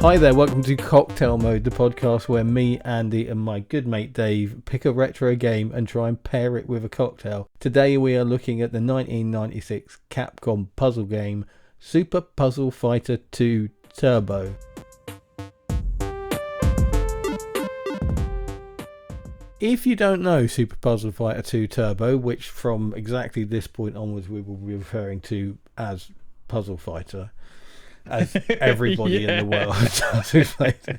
Hi there, welcome to Cocktail Mode, the podcast where me, Andy and my good mate Dave pick a retro game and try and pair it with a cocktail. Today we are looking at the 1996 Capcom puzzle game Super Puzzle Fighter 2 Turbo. If you don't know Super Puzzle Fighter 2 Turbo, which from exactly this point onwards we will be referring to as Puzzle Fighter, as everybody in the world does who's played it.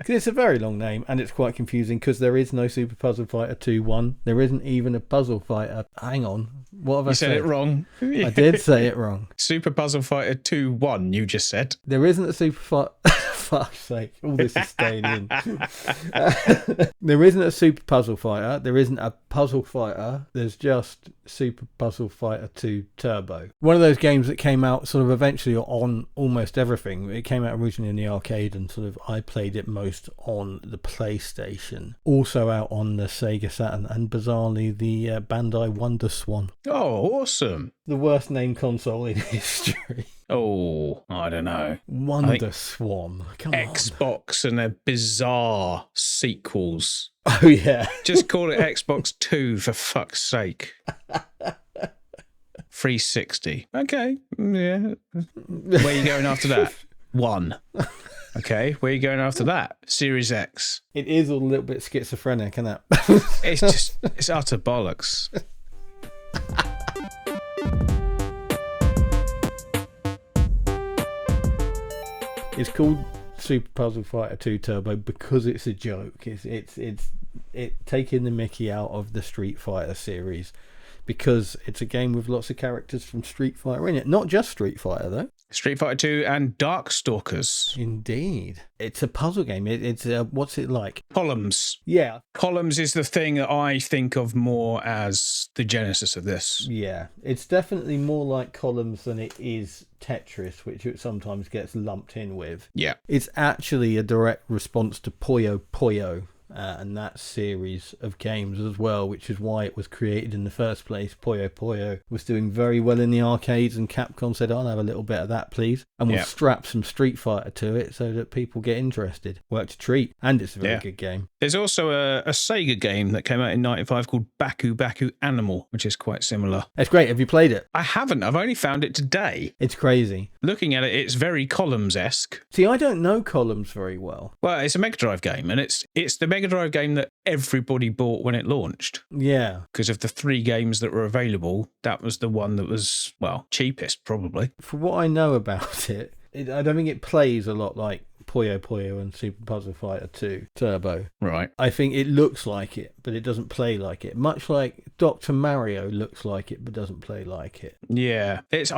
It's a very long name and it's quite confusing because there is no Super Puzzle Fighter 2 1. There isn't even a Puzzle Fighter. Hang on. What have I said? You said it wrong. I did say it wrong. Super Puzzle Fighter 2 1, you just said. There isn't a Super Fighter... Fuck's sake. All this is staying in. There isn't a Super Puzzle Fighter. There isn't a Puzzle Fighter. There's just Super Puzzle Fighter 2 Turbo. One of those games that came out sort of eventually on almost everything. It came out originally in the arcade and sort of I played it most on the PlayStation. Also out on the Sega Saturn and bizarrely the Bandai Wonder Swan. Oh, awesome. The worst named console in history. Oh, I don't know. Wonder Swan. Come on. Xbox and their bizarre sequels. Oh, yeah. Just call it Xbox 2 for fuck's sake. 360. Okay. Yeah. Where are you going after that? 1. Okay. Where are you going after that? Series X. It is all a little bit schizophrenic, isn't it? It's utter bollocks. It's called Super Puzzle Fighter 2 Turbo because it's a joke. It's taking the mickey out of the Street Fighter series because it's a game with lots of characters from Street Fighter in it. Not just Street Fighter though. Street Fighter 2 and Darkstalkers. Indeed. It's a puzzle game. It's what's it like? Columns. Yeah. Columns is the thing that I think of more as the genesis of this. Yeah. It's definitely more like Columns than it is Tetris, which it sometimes gets lumped in with. Yeah. It's actually a direct response to Puyo Puyo. And that series of games as well, which is why it was created in the first place. Puyo Puyo was doing very well in the arcades and Capcom said, I'll have a little bit of that please, and we'll strap some Street Fighter to it so that people get interested. Worked a treat, and it's a very good game. There's also a Sega game that came out in 95 called Baku Baku Animal, which is quite similar. It's great. Have you played it? I haven't. I've only found it today. It's crazy. Looking at it, it's very Columns-esque. See, I don't know Columns very well. Well, it's a Mega Drive game, and it's the Mega Drive game that everybody bought when it launched. Yeah. Because of the 3 games that were available, that was the one that was, well, cheapest, probably. For what I know about it, I don't think it plays a lot like Puyo Puyo and Super Puzzle Fighter 2 Turbo. Right. I think it looks like it, but it doesn't play like it. Much like Dr. Mario looks like it, but doesn't play like it. Yeah. It's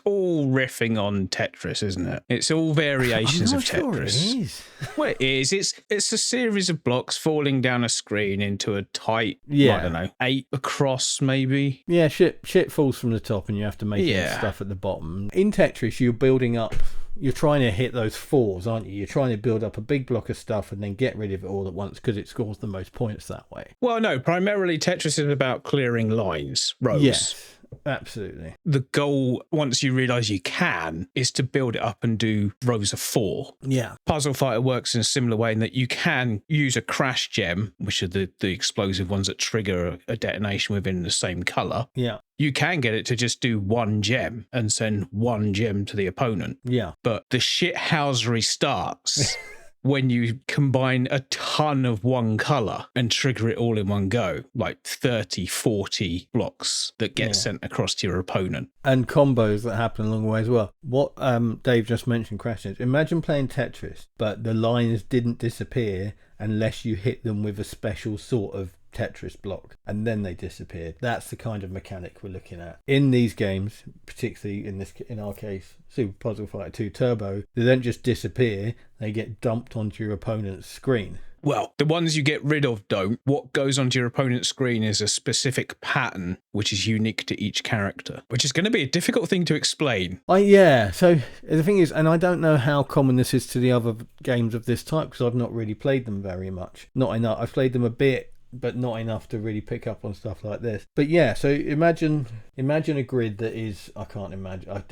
all riffing on Tetris, isn't it? It's all variations of Tetris. Sure it is. Well, it is. It's a series of blocks falling down a screen into a tight, I don't know, 8 across maybe. Yeah, shit falls from the top and you have to make stuff at the bottom. In Tetris, you're building up. You're trying to hit those 4s, aren't you? You're trying to build up a big block of stuff and then get rid of it all at once because it scores the most points that way. Well, no, primarily Tetris is about clearing lines, rows. Yes, absolutely. The goal, once you realise you can, is to build it up and do rows of 4. Yeah. Puzzle Fighter works in a similar way in that you can use a crash gem, which are the explosive ones that trigger a detonation within the same colour. Yeah. You can get it to just do 1 gem and send 1 gem to the opponent. Yeah. But the shithousery starts when you combine a ton of one colour and trigger it all in one go, like 30, 40 blocks that get sent across to your opponent. And combos that happen along the way as well. What Dave just mentioned, crashes. Imagine playing Tetris, but the lines didn't disappear unless you hit them with a special sort of Tetris block, and then they disappeared. That's the kind of mechanic we're looking at in these games, particularly in our case Super Puzzle Fighter 2 Turbo. They don't just disappear, they get dumped onto your opponent's screen. Well, the ones you get rid of don't. What goes onto your opponent's screen is a specific pattern which is unique to each character, which is going to be a difficult thing to explain. So the thing is, and I don't know how common this is to the other games of this type because I've not really played them very much. Not enough. I've played them a bit but not enough to really pick up on stuff like this. But yeah, so imagine a grid that is, I can't imagine, I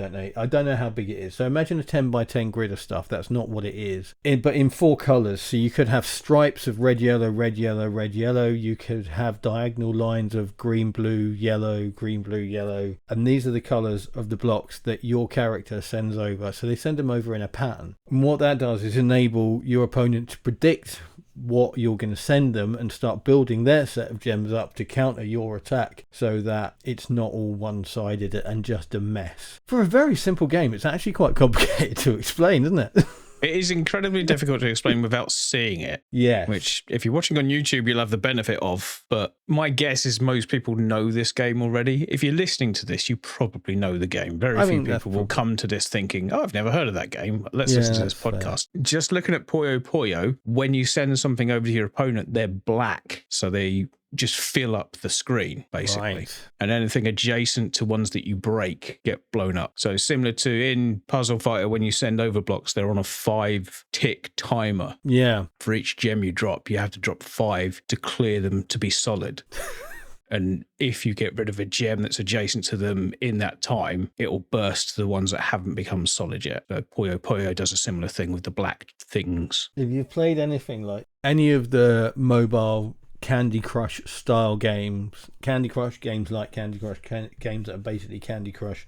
don't know how big it is. So imagine a 10 by 10 grid of stuff. That's not what it is. But in 4 colors. So you could have stripes of red, yellow, red, yellow, red, yellow. You could have diagonal lines of green, blue, yellow, green, blue, yellow. And these are the colors of the blocks that your character sends over. So they send them over in a pattern. And what that does is enable your opponent to predict what you're going to send them and start building their set of gems up to counter your attack, so that it's not all one-sided and just a mess. For a very simple game, it's actually quite complicated to explain, isn't it? It is incredibly difficult to explain without seeing it. Yeah. Which, if you're watching on YouTube, you'll have the benefit of. But my guess is most people know this game already. If you're listening to this, you probably know the game. Very few people will come to this thinking, oh, I've never heard of that game. Let's listen to this podcast. Fair. Just looking at Puyo Puyo, when you send something over to your opponent, they're black. So they just fill up the screen, basically. Right. And anything adjacent to ones that you break get blown up. So similar to in Puzzle Fighter, when you send over blocks, they're on a 5-tick timer. Yeah. For each gem you drop, you have to drop 5 to clear them to be solid. And if you get rid of a gem that's adjacent to them in that time, it will burst the ones that haven't become solid yet. So Puyo Puyo does a similar thing with the black things. Have you played anything like any of the mobile Candy Crush style games, Candy Crush games like Candy Crush, games that are basically Candy Crush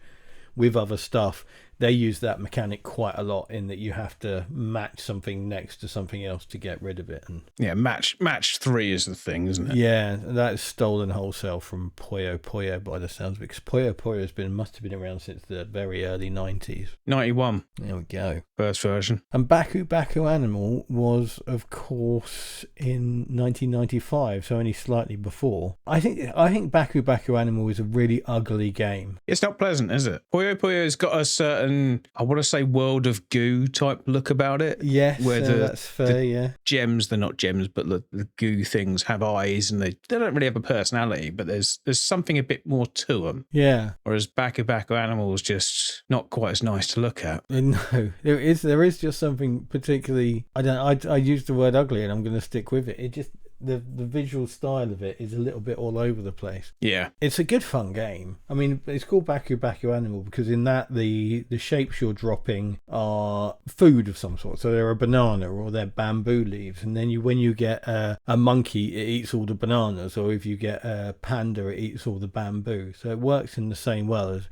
with other stuff? They use that mechanic quite a lot, in that you have to match something next to something else to get rid of it. And yeah, match 3 is the thing, isn't it? Yeah, that is stolen wholesale from Puyo Puyo by the sounds of it, because Puyo Puyo must have been around since the very early 90s. 91. There we go. First version. And Baku Baku Animal was, of course, in 1995, so only slightly before. I think Baku Baku Animal is a really ugly game. It's not pleasant, is it? Puyo Puyo's got a certain, I want to say, World of Goo type look about it. Yes, where that's fair, yeah. Gems, they're not gems, but the goo things have eyes, and they don't really have a personality, but there's something a bit more to them. Yeah. Whereas Baku Baku Animal is just not quite as nice to look at. No, there is just something particularly, I use the word ugly, and I'm going to stick with it. It just, the visual style of it is a little bit all over the place. Yeah. It's a good fun game. I mean, it's called Baku Baku Animal because in that the shapes you're dropping are food of some sort. So they're a banana or they're bamboo leaves. And then when you get a monkey, it eats all the bananas. Or if you get a panda, it eats all the bamboo. So it works in the same way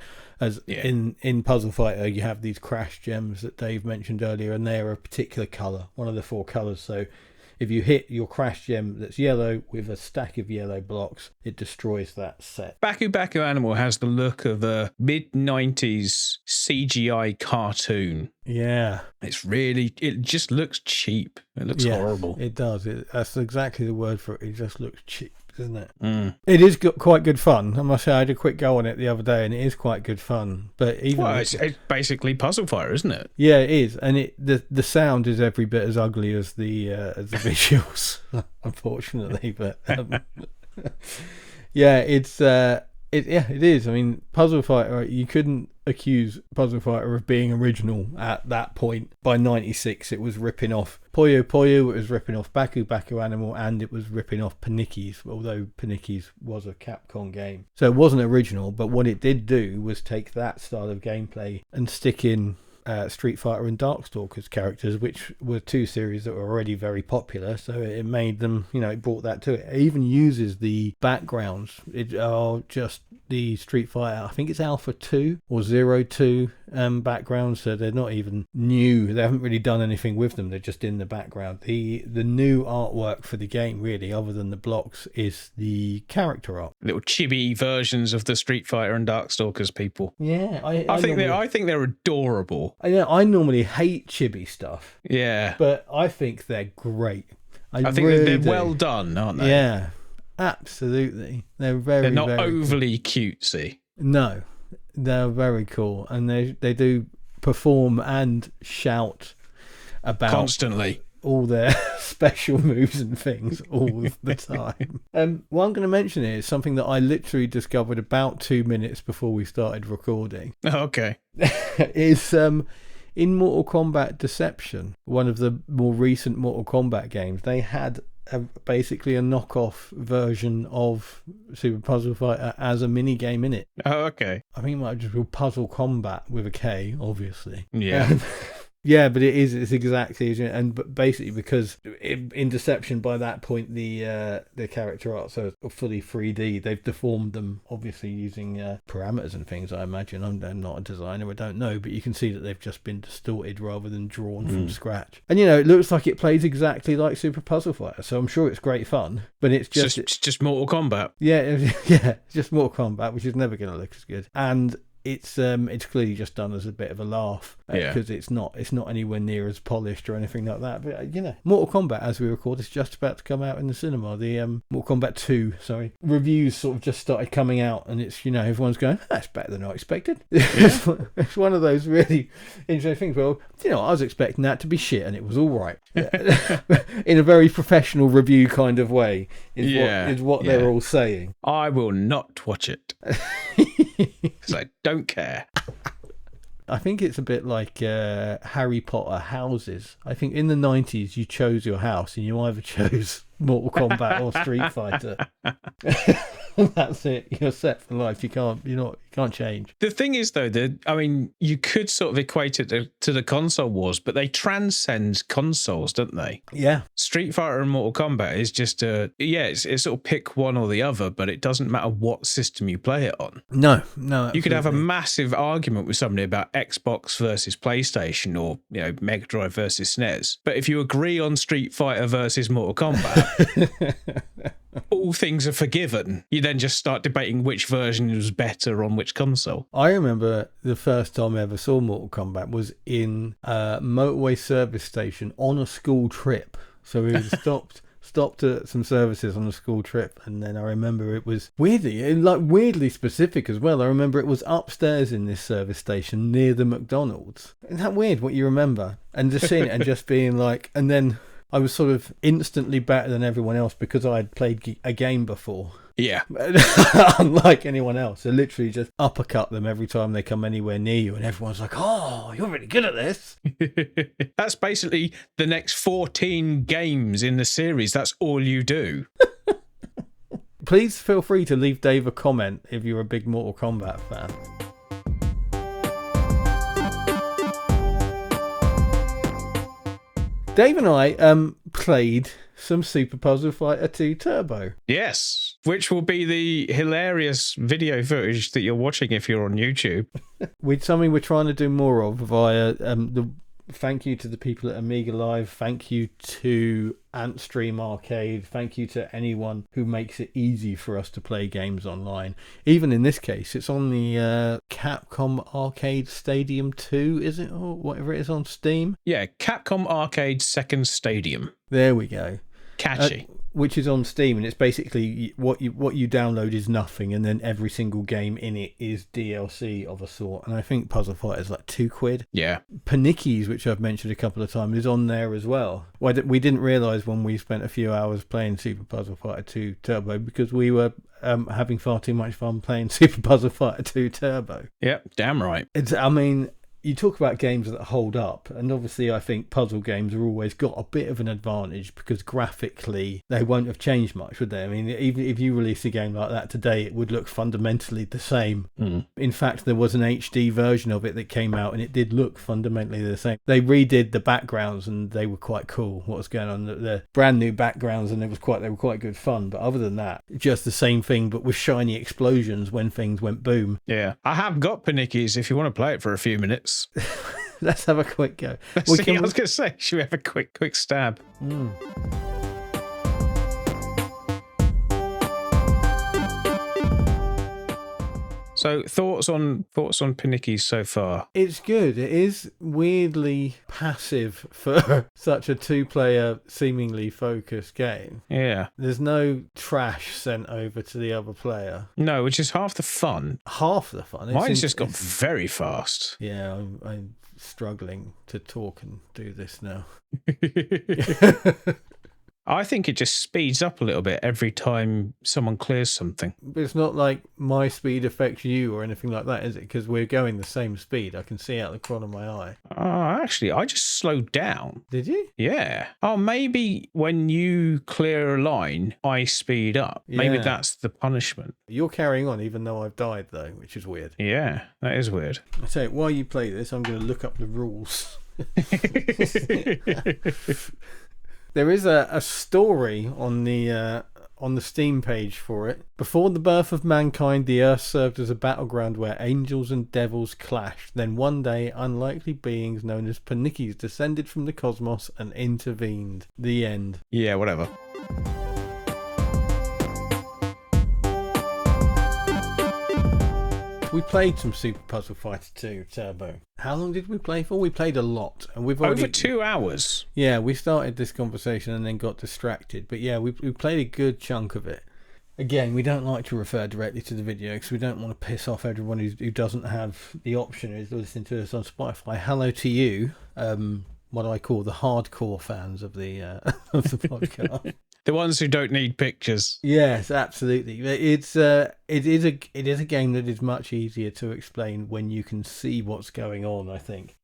as in Puzzle Fighter, you have these crash gems that Dave mentioned earlier, and they're a particular colour, one of the 4 colours. So if you hit your crash gem that's yellow with a stack of yellow blocks, it destroys that set. Baku Baku Animal has the look of a mid-90s CGI cartoon. Yeah. It just looks cheap. It looks horrible. It does. That's exactly the word for it. It just looks cheap, doesn't it? Mm. It is quite good fun. I must say, I had a quick go on it the other day, and it is quite good fun. But it's basically Puzzle Fighter, isn't it? Yeah, it is, and the sound is every bit as ugly as the visuals, unfortunately. But yeah, it is. I mean, Puzzle Fighter, you couldn't accuse Puzzle Fighter of being original at that point. By 96, it was ripping off Puyo Puyo, it was ripping off Baku Baku Animal, and it was ripping off Panicki's, although Panicki's was a Capcom game. So it wasn't original, but what it did do was take that style of gameplay and stick in Street Fighter and Darkstalkers characters, which were 2 series that were already very popular, so it made them, it brought that to it. It even uses the backgrounds. It are just the Street Fighter, I think it's Alpha 2 or 02 backgrounds, so they're not even new. They haven't really done anything with them, they're just in the background. The new artwork for the game, really, other than the blocks, is the character art. Little chibi versions of the Street Fighter and Darkstalkers people. Yeah, I think they're adorable. I normally hate chibi stuff. Yeah. But I think they're great. I think they're well done, aren't they? Yeah, absolutely. They're They're not very overly cutesy. No, they're very cool. And they do perform and shout about constantly all their special moves and things all the time. What I'm going to mention here is something that I literally discovered about 2 minutes before we started recording. Okay. Is in Mortal Kombat Deception, one of the more recent Mortal Kombat games, they had basically a knockoff version of Super Puzzle Fighter as a mini game in it. Oh, okay. I think it might just be Puzzle Combat with a K, obviously. Yeah. Yeah, but it's exactly, and basically because in Deception by that point the character arts are fully 3D. They've deformed them, obviously using parameters and things. I imagine I'm not a designer, I don't know, but you can see that they've just been distorted rather than drawn from scratch. And it looks like it plays exactly like Super Puzzle Fighter, so I'm sure it's great fun. But it's just Mortal Kombat. Yeah, yeah, just Mortal Kombat, which is never going to look as good. And it's clearly just done as a bit of a laugh because it's not anywhere near as polished or anything like that. But Mortal Kombat, as we record, is just about to come out in the cinema. The Mortal Kombat 2, reviews sort of just started coming out, and it's everyone's going, that's better than I expected. Yeah. It's one of those really interesting things. Well, I was expecting that to be shit, and it was all right. In a very professional review kind of way is what they're all saying. I will not watch it. So I don't care. I think it's a bit like Harry Potter houses. I think in the 90s you chose your house and you either chose Mortal Kombat or Street Fighter. That's it. You're set for life. You can't change. The thing is, though, you could sort of equate it to the console wars, but they transcend consoles, don't they? Yeah. Street Fighter and Mortal Kombat is just it's sort of pick one or the other, but it doesn't matter what system you play it on. No. Absolutely. You could have a massive argument with somebody about Xbox versus PlayStation or Mega Drive versus SNES, but if you agree on Street Fighter versus Mortal Kombat, all things are forgiven. You then just start debating which version was better on which console. I remember the first time I ever saw Mortal Kombat was in a motorway service station on a school trip. So we stopped at some services on a school trip, and then I remember it was weirdly specific as well. I remember it was upstairs in this service station near the McDonald's. Isn't that weird what you remember? And just seeing it and just being like, and then I was sort of instantly better than everyone else because I had played a game before. Yeah. Unlike anyone else. So literally just uppercut them every time they come anywhere near you, and everyone's like, oh, you're really good at this. That's basically the next 14 games in the series. That's all you do. Please feel free to leave Dave a comment if you're a big Mortal Kombat fan. Dave and I played some Super Puzzle Fighter 2 Turbo. Yes, which will be the hilarious video footage that you're watching if you're on YouTube. With something we're trying to do more of via the thank you to the people at Amiga Live, thank you to Antstream Arcade, thank you to anyone who makes it easy for us to play games online. Even in this case, it's on the Capcom Arcade Stadium 2, is it? Or whatever it is on Steam. Yeah, Capcom Arcade Second Stadium. There we go. Catchy. Which is on Steam, and it's basically what you download is nothing, and then every single game in it is DLC of a sort. And I think Puzzle Fighter is like £2. Yeah. Panickies, which I've mentioned a couple of times, is on there as well. We didn't realise when we spent a few hours playing Super Puzzle Fighter 2 Turbo because we were having far too much fun playing Super Puzzle Fighter 2 Turbo. Yep, damn right. You talk about games that hold up, and obviously I think puzzle games have always got a bit of an advantage because graphically they won't have changed much, would they? I mean, even if you release a game like that today, it would look fundamentally the same. In fact, there was an HD version of it that came out, and it did look fundamentally the same. They redid the backgrounds, and they were quite cool. What was going on? The brand new backgrounds, and they were quite good fun. But other than that, just the same thing, but with shiny explosions when things went boom. Yeah, I have got Panickies if you want to play it for a few minutes. Let's have a quick go. I was going to say, should we have a quick stab? So thoughts on Panickies so far? It's good. It is weirdly passive for such a two-player, seemingly focused game. Yeah. There's no trash sent over to the other player. No, which is half the fun. Half the fun. Mine's just gone very fast. Yeah, I'm struggling to talk and do this now. I think it just speeds up a little bit every time someone clears something. But it's not like my speed affects you or anything like that, is it? Because we're going the same speed. I can see out the corner of my eye. Actually, I just slowed down. Did you? Yeah. Oh, maybe when you clear a line, I speed up. Maybe Yeah. that's the punishment. You're carrying on even though I've died, though, which is weird. Yeah, that is weird. So while you play this, I'm going to look up the rules. There is a story on the Steam page for it. Before the birth of mankind, the Earth served as a battleground where angels and devils clashed. Then one day, unlikely beings known as panikkis descended from the cosmos and intervened. The end. Yeah, whatever. We played some Super Puzzle Fighter 2 Turbo. How long did we play for? We played a lot, and we've already... Over 2 hours. Yeah, we started this conversation and then got distracted. But yeah, we played a good chunk of it. Again, we don't like to refer directly to the video because we don't want to piss off everyone who doesn't have the option of listening to us on Spotify. Hello to you, what I call the hardcore fans of the podcast. The ones who don't need pictures. Yes, absolutely. It is a game that is much easier to explain when you can see what's going on, I think.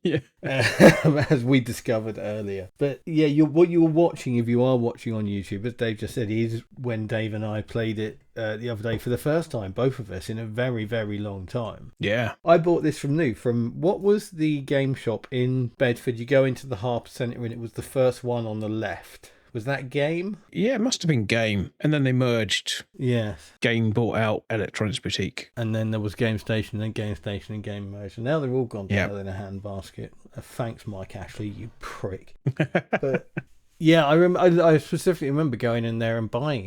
Yeah. As we discovered earlier. But yeah, what you were watching, if you are watching on YouTube, as Dave just said, is when Dave and I played it the other day for the first time, both of us, in a very, very long time. Yeah. I bought this from what was the game shop in Bedford? You go into the Harper Centre and it was the first one on the left. Was that Game? Yeah, it must have been Game. And then they merged. Yes. Game bought out Electronics Boutique. And then there was Game Station, then Game Station and Game Motion. Now they're all gone together in a handbasket. Thanks, Mike Ashley, you prick. But yeah, I specifically remember going in there and buying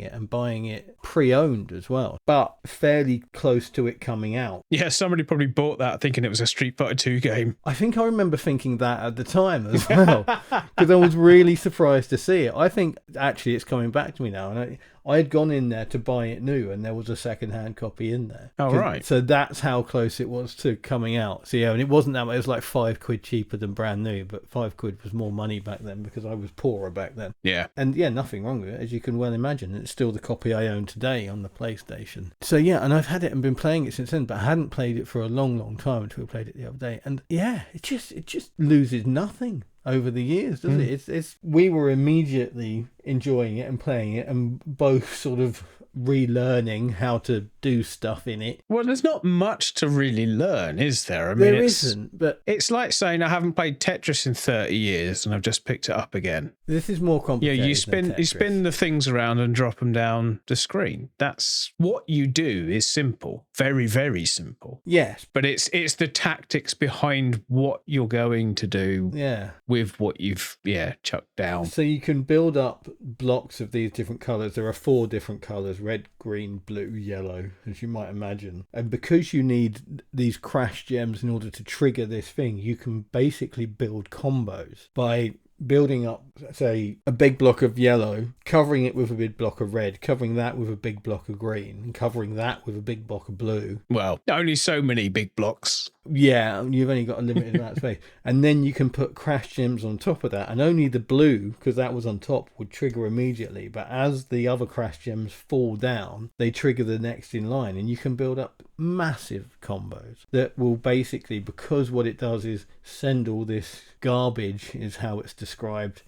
it pre-owned as well, but fairly close to it coming out. Yeah, somebody probably bought that thinking it was a Street Fighter 2 game. I think I remember thinking that at the time as well, because I was really surprised to see it. I think actually it's coming back to me now, and I had gone in there to buy it new, and there was a second-hand copy in there. Oh, right. So that's how close it was to coming out. So yeah, and it wasn't that much. It was like £5 cheaper than brand new, but £5 was more money back then because I was poorer back then. Yeah. And yeah, nothing wrong with it, as you can well imagine. It's still the copy I own today on the PlayStation. So yeah, and I've had it and been playing it since then, but I hadn't played it for a long, long time until we played it the other day. And yeah, it just loses nothing over the years, doesn't it? We were immediately enjoying it and playing it, and both sort of relearning how to do stuff in it. Well, there's not much to really learn, is there? I mean, there isn't, but it's like saying I haven't played Tetris in 30 years and I've just picked it up again. This is more complicated. Yeah, you spin the things around and drop them down the screen. That's what you do. Is simple, very, very simple. Yes, but it's the tactics behind what you're going to do. Yeah, with what you've chucked down. So you can build up blocks of these different colours. There are 4 different colours: red, green, blue, yellow, as you might imagine. And because you need these crash gems in order to trigger this thing, you can basically build combos by building up, say, a big block of yellow, covering it with a big block of red, covering that with a big block of green, and covering that with a big block of blue. Well, only so many big blocks. Yeah, you've only got a limited amount of space. And then you can put crash gems on top of that, and only the blue, because that was on top, would trigger immediately. But as the other crash gems fall down, they trigger the next in line, and you can build up massive combos that will basically, because what it does is send all this garbage, is how it's described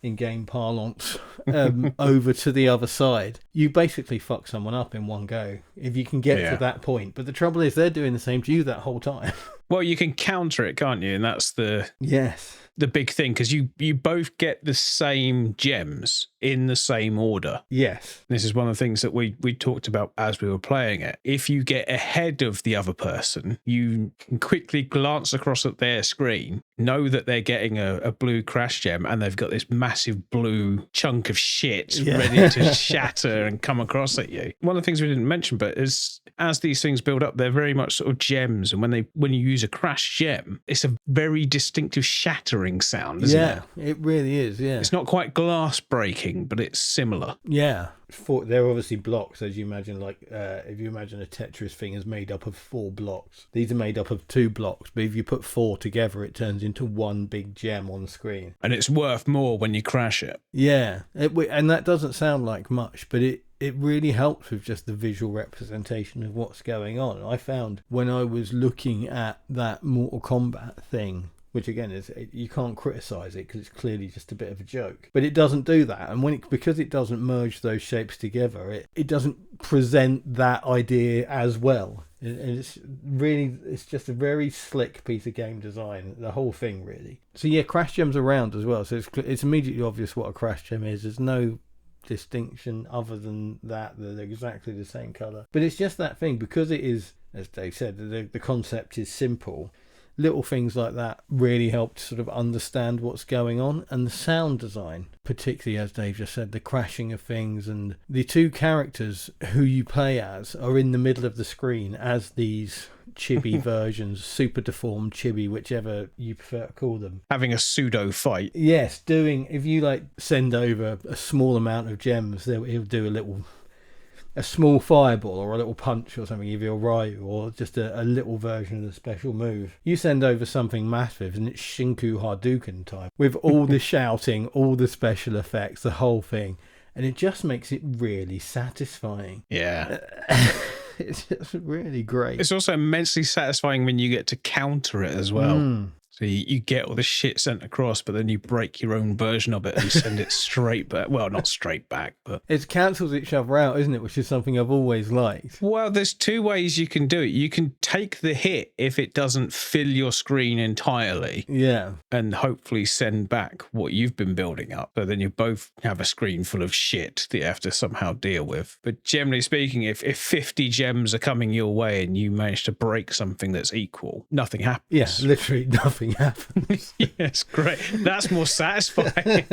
in game parlance, over to the other side. You basically fuck someone up in one go if you can get to that point. But the trouble is they're doing the same to you that whole time. Well, you can counter it, can't you? And that's the big thing, because you both get the same gems in the same order. Yes. This is one of the things that we talked about as we were playing it. If you get ahead of the other person, you can quickly glance across at their screen, know that they're getting a blue crash gem, and they've got this massive blue chunk of shit ready to shatter and come across at you. One of the things we didn't mention, but as these things build up, they're very much sort of gems, and when you use a crash gem, it's a very distinctive shattering triggering sound, isn't it? Yeah, it really is, yeah. It's not quite glass breaking, but it's similar. Yeah. They're obviously blocks, as you imagine, like if you imagine a Tetris thing is made up of 4 blocks. These are made up of 2 blocks, but if you put 4 together, it turns into one big gem on screen. And it's worth more when you crash it. Yeah, and that doesn't sound like much, but it really helps with just the visual representation of what's going on. I found when I was looking at that Mortal Kombat thing, which again is, you can't criticize it because it's clearly just a bit of a joke, but it doesn't do that, and because it doesn't merge those shapes together, it doesn't present that idea as well. And it's just a very slick piece of game design, the whole thing really. So yeah, crash gems around as well, so it's immediately obvious what a crash gem is. There's no distinction other than that they're exactly the same color, but it's just that thing, because it is, as Dave said, the concept is simple. Little things like that really help to sort of understand what's going on. And the sound design, particularly as Dave just said, the crashing of things, and the 2 characters who you play as are in the middle of the screen as these chibi versions, super deformed chibi, whichever you prefer to call them, having a pseudo fight. Yes, if you like send over a small amount of gems, he'll do a small fireball or a little punch or something, if you're right, or just a little version of the special move. You send over something massive and it's Shinku Hadouken time, with all the shouting, all the special effects, the whole thing, and it just makes it really satisfying. Yeah. It's just really great. It's also immensely satisfying when you get to counter it as well. So you get all the shit sent across, but then you break your own version of it and send it straight back. Well, not straight back, but... It cancels each other out, isn't it? Which is something I've always liked. Well, there's 2 ways you can do it. You can take the hit if it doesn't fill your screen entirely. Yeah. And hopefully send back what you've been building up. So then you both have a screen full of shit that you have to somehow deal with. But generally speaking, if 50 gems are coming your way and you manage to break something that's equal, nothing happens. Yeah, literally nothing happens. Yes, great. That's more satisfying.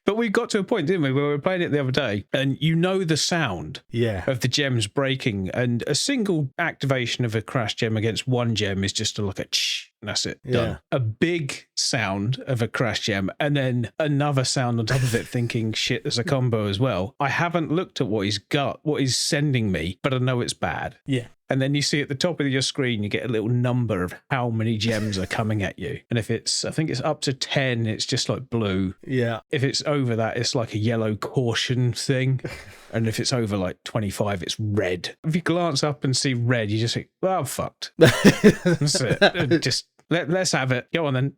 But we got to a point, didn't we, where we were playing it the other day, and you know the sound of the gems breaking, and a single activation of a crash gem against one gem is just like a tsh, and that's it, done. A big sound of a crash gem, and then another sound on top of it, thinking, shit, there's a combo as well. I haven't looked at what he's sending me, but I know it's bad. Yeah. And then you see at the top of your screen, you get a little number of how many gems are coming at you. And if I think it's up to 10, it's just like blue. Yeah. If it's over that, it's like a yellow caution thing. And if it's over like 25, it's red. If you glance up and see red, you just think, well, I'm fucked. That's it. Just let's have it. Go on then.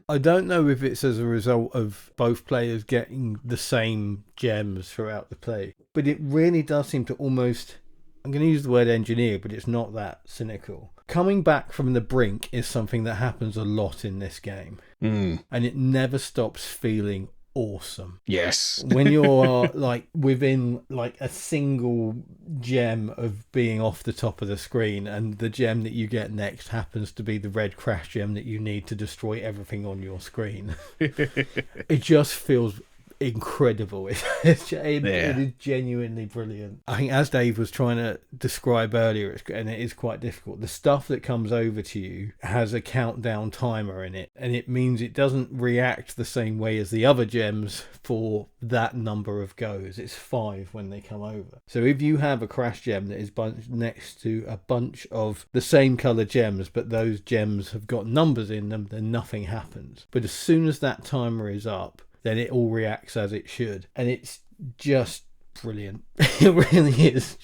I don't know if it's as a result of both players getting the same gems throughout the play, but it really does seem to almost... I'm going to use the word engineer, but it's not that cynical. Coming back from the brink is something that happens a lot in this game. And it never stops feeling awesome. Yes. When you're like within like a single gem of being off the top of the screen, and the gem that you get next happens to be the red crash gem that you need to destroy everything on your screen. It just feels incredible. It is genuinely brilliant. I think, as Dave was trying to describe earlier, and it is quite difficult, the stuff that comes over to you has a countdown timer in it, and it means it doesn't react the same way as the other gems for that number of goes. It's 5 when they come over. So if you have a crash gem that is bunched next to a bunch of the same colour gems, but those gems have got numbers in them, then nothing happens. But as soon as that timer is up, then it all reacts as it should. And it's just brilliant. It really is.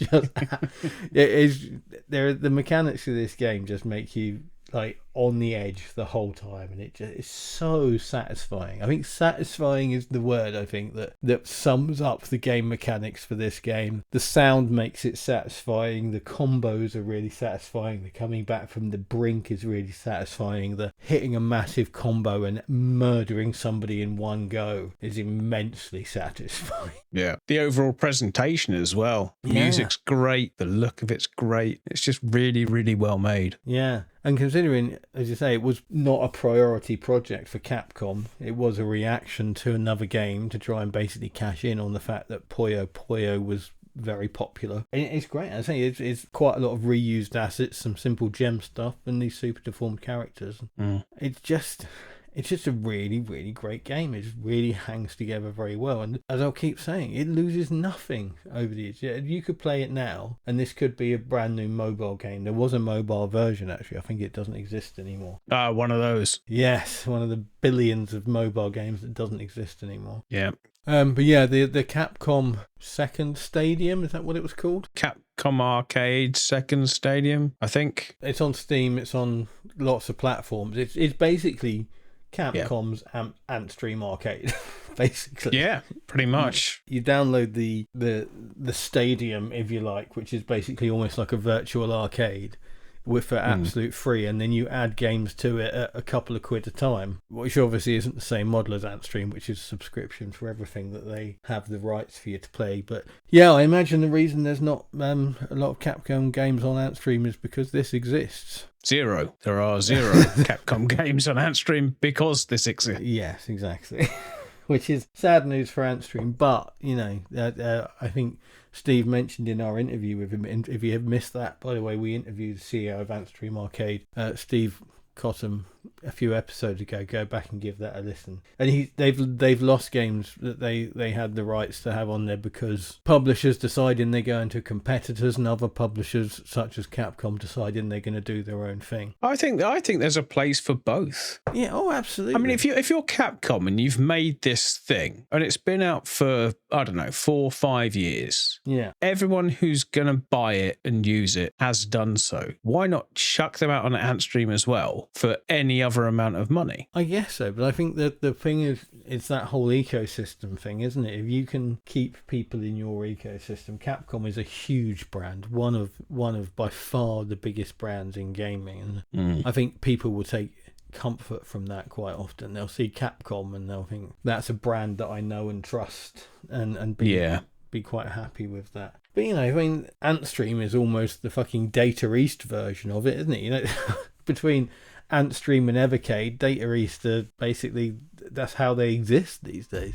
The mechanics of this game just make you like on the edge the whole time, and it's so satisfying. I think satisfying is the word, I think, that sums up the game mechanics for this game. The sound makes it satisfying, the combos are really satisfying, the coming back from the brink is really satisfying, the hitting a massive combo and murdering somebody in one go is immensely satisfying. Yeah. The overall presentation as well. The music's great, the look of it's great. It's just really, really well made. Yeah. And considering, as you say, it was not a priority project for Capcom, it was a reaction to another game to try and basically cash in on the fact that Puyo Puyo was very popular. And it's great. I say it's quite a lot of reused assets, some simple gem stuff, and these super deformed characters. It's just a really, really great game. It just really hangs together very well. And as I'll keep saying, it loses nothing over the years. You could play it now, and this could be a brand new mobile game. There was a mobile version, actually. I think it doesn't exist anymore. One of those. Yes, one of the billions of mobile games that doesn't exist anymore. Yeah. But yeah, the Capcom Second Stadium, is that what it was called? Capcom Arcade Second Stadium, I think. It's on Steam. It's on lots of platforms. It's basically Capcom's Ant Stream Arcade, basically. Yeah, pretty much. You download the stadium, if you like, which is basically almost like a virtual arcade, for absolute free, and then you add games to it at a couple of quid a time, which obviously isn't the same model as Antstream, which is a subscription for everything that they have the rights for you to play. But yeah, I imagine the reason there's not a lot of Capcom games on Antstream is because this exists. Zero. There are zero Capcom games on Antstream because this exists. Yes, exactly. Which is sad news for Antstream, but, you know, I think Steve mentioned in our interview with him, and if you have missed that, by the way, we interviewed the CEO of Antstream Arcade, Steve Cottam, a few episodes ago. Go back and give that a listen. And they've lost games that they had the rights to have on there because publishers deciding they're going to competitors, and other publishers such as Capcom deciding they're going to do their own thing. I think there's a place for both. Yeah, oh, absolutely. I mean, if you're Capcom and you've made this thing and it's been out for, I don't know, 4 or 5 years, yeah, everyone who's going to buy it and use it has done so. Why not chuck them out on Antstream as well for any other amount of money? I guess so, but I think that the thing is, it's that whole ecosystem thing, isn't it? If you can keep people in your ecosystem, Capcom is a huge brand, one of by far the biggest brands in gaming, and I think people will take comfort from that quite often. They'll see Capcom and they'll think that's a brand that I know and trust, and be quite happy with that. But you know, I mean, Antstream is almost the fucking Data East version of it, isn't it? You know, between Antstream and Evercade, Data East are basically, that's how they exist these days.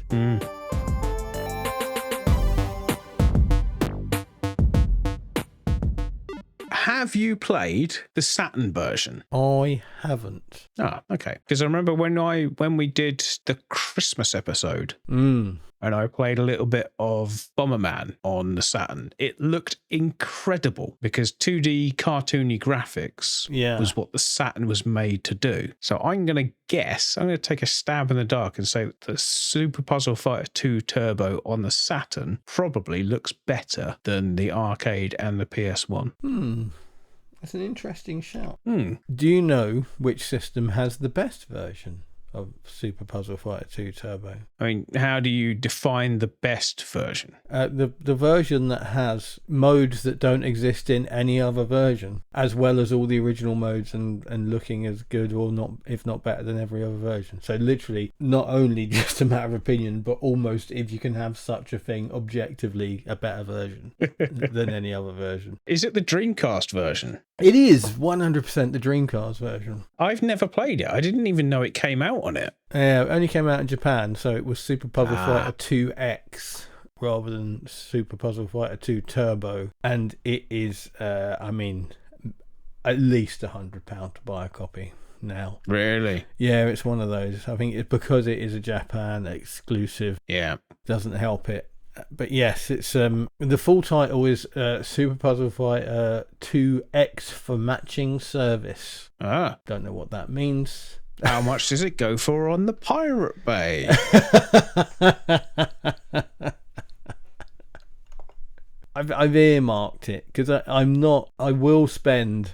Have you played the Saturn version? I haven't. Ah, okay. Because I remember when we did the Christmas episode, and I played a little bit of Bomberman on the Saturn. It looked incredible because 2D cartoony graphics was what the Saturn was made to do. So I'm going to take a stab in the dark and say that the Super Puzzle Fighter 2 Turbo on the Saturn probably looks better than the arcade and the PS1. That's an interesting shout. Do you know which system has the best version of Super Puzzle Fighter 2 Turbo? I mean, how do you define the best version? The version that has modes that don't exist in any other version, as well as all the original modes and looking as good or not, if not better than every other version. So literally, not only just a matter of opinion, but almost, if you can have such a thing, objectively a better version than any other version. Is it the Dreamcast version? It is 100% the Dreamcast version. I've never played it. I didn't even know it came out on it. Yeah, it only came out in Japan, so it was Super Puzzle Fighter 2X rather than Super Puzzle Fighter 2 Turbo. And it is, at least £100 to buy a copy now. Really? Yeah, it's one of those. I think it's because it is a Japan exclusive. Yeah. Doesn't help it. But yes, it's the full title is Super Puzzle Fighter 2X for matching service. Don't know what that means. How much does it go for on the Pirate Bay? I've earmarked it because I will spend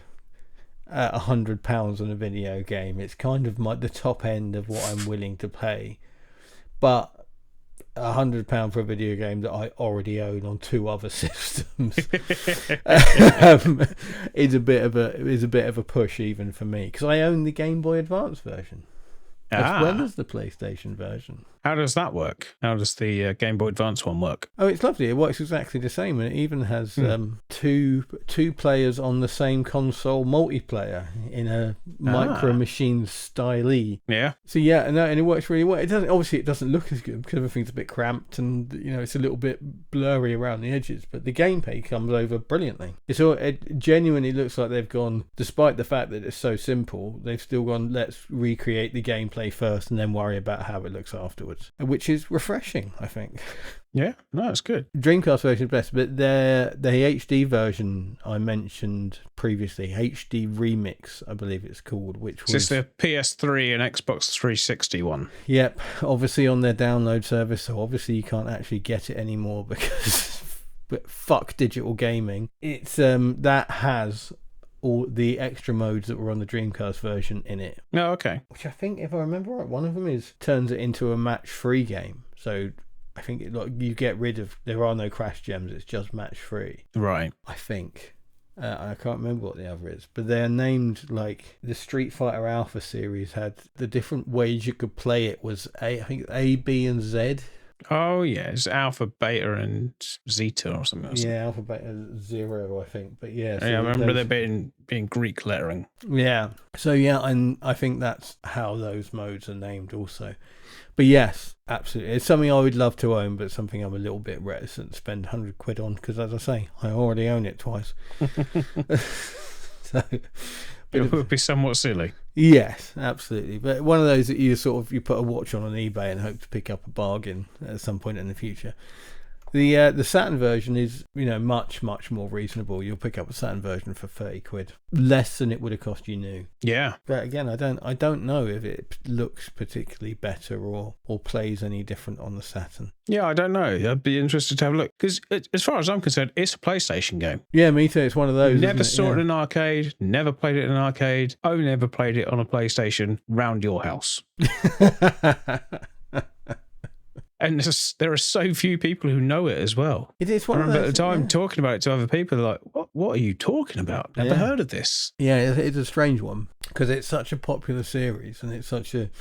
£100 on a video game. It's kind of the top end of what I'm willing to pay, but £100 for a video game that I already own on 2 other systems is a bit of a push even for me, because I own the Game Boy Advance version as well as the PlayStation version. How does that work? How does the Game Boy Advance one work? Oh, it's lovely. It works exactly the same, and it even has two players on the same console multiplayer in a Micro Machines style. Yeah. So yeah, and it works really well. It doesn't look as good because everything's a bit cramped and it's a little bit blurry around the edges. But the gameplay comes over brilliantly. It genuinely looks like they've gone, despite the fact that it's so simple, they've still gone, let's recreate the gameplay first and then worry about how it looks afterwards, which is refreshing, I think. Yeah, no, it's good. Dreamcast version is best, but the HD version I mentioned previously, HD Remix, I believe it's called, which was... Is this the PS3 and Xbox 360 one? Yep, obviously on their download service, so obviously you can't actually get it anymore because but fuck digital gaming. It's that has all the extra modes that were on the Dreamcast version in it. Oh, okay. Which I think, if I remember right, one of them turns it into a match-free game. So I think you get rid of, there are no crash gems, it's just match-free. Right. I think. I can't remember what the other is, but they're named like the Street Fighter Alpha series had the different ways you could play it was I think A, B, and Z. Oh yeah, it's Alpha, Beta, and Zeta or something. Yeah, Alpha, Beta, 0, I think. But yeah, so I remember there being Greek lettering. Yeah. So yeah, and I think that's how those modes are named also. But yes, absolutely, it's something I would love to own, but something I'm a little bit reticent to spend £100 on because, as I say, I already own it twice. So it would be somewhat silly. Yes, absolutely. But one of those that you put a watch on eBay and hope to pick up a bargain at some point in the future. The Saturn version is, much, much more reasonable. You'll pick up a Saturn version for £30, less than it would have cost you new. Yeah. But again, I don't know if it looks particularly better or plays any different on the Saturn. Yeah, I don't know. I'd be interested to have a look because, as far as I'm concerned, it's a PlayStation game. Yeah, me too. It's one of those. Never saw it in an arcade. Never played it in an arcade. Only ever played it on a PlayStation round your house. And there are so few people who know it as well. It is one I remember of those, at the time talking about it to other people, they're like, what are you talking about? Never heard of this. Yeah, it's a strange one because it's such a popular series and it's such a...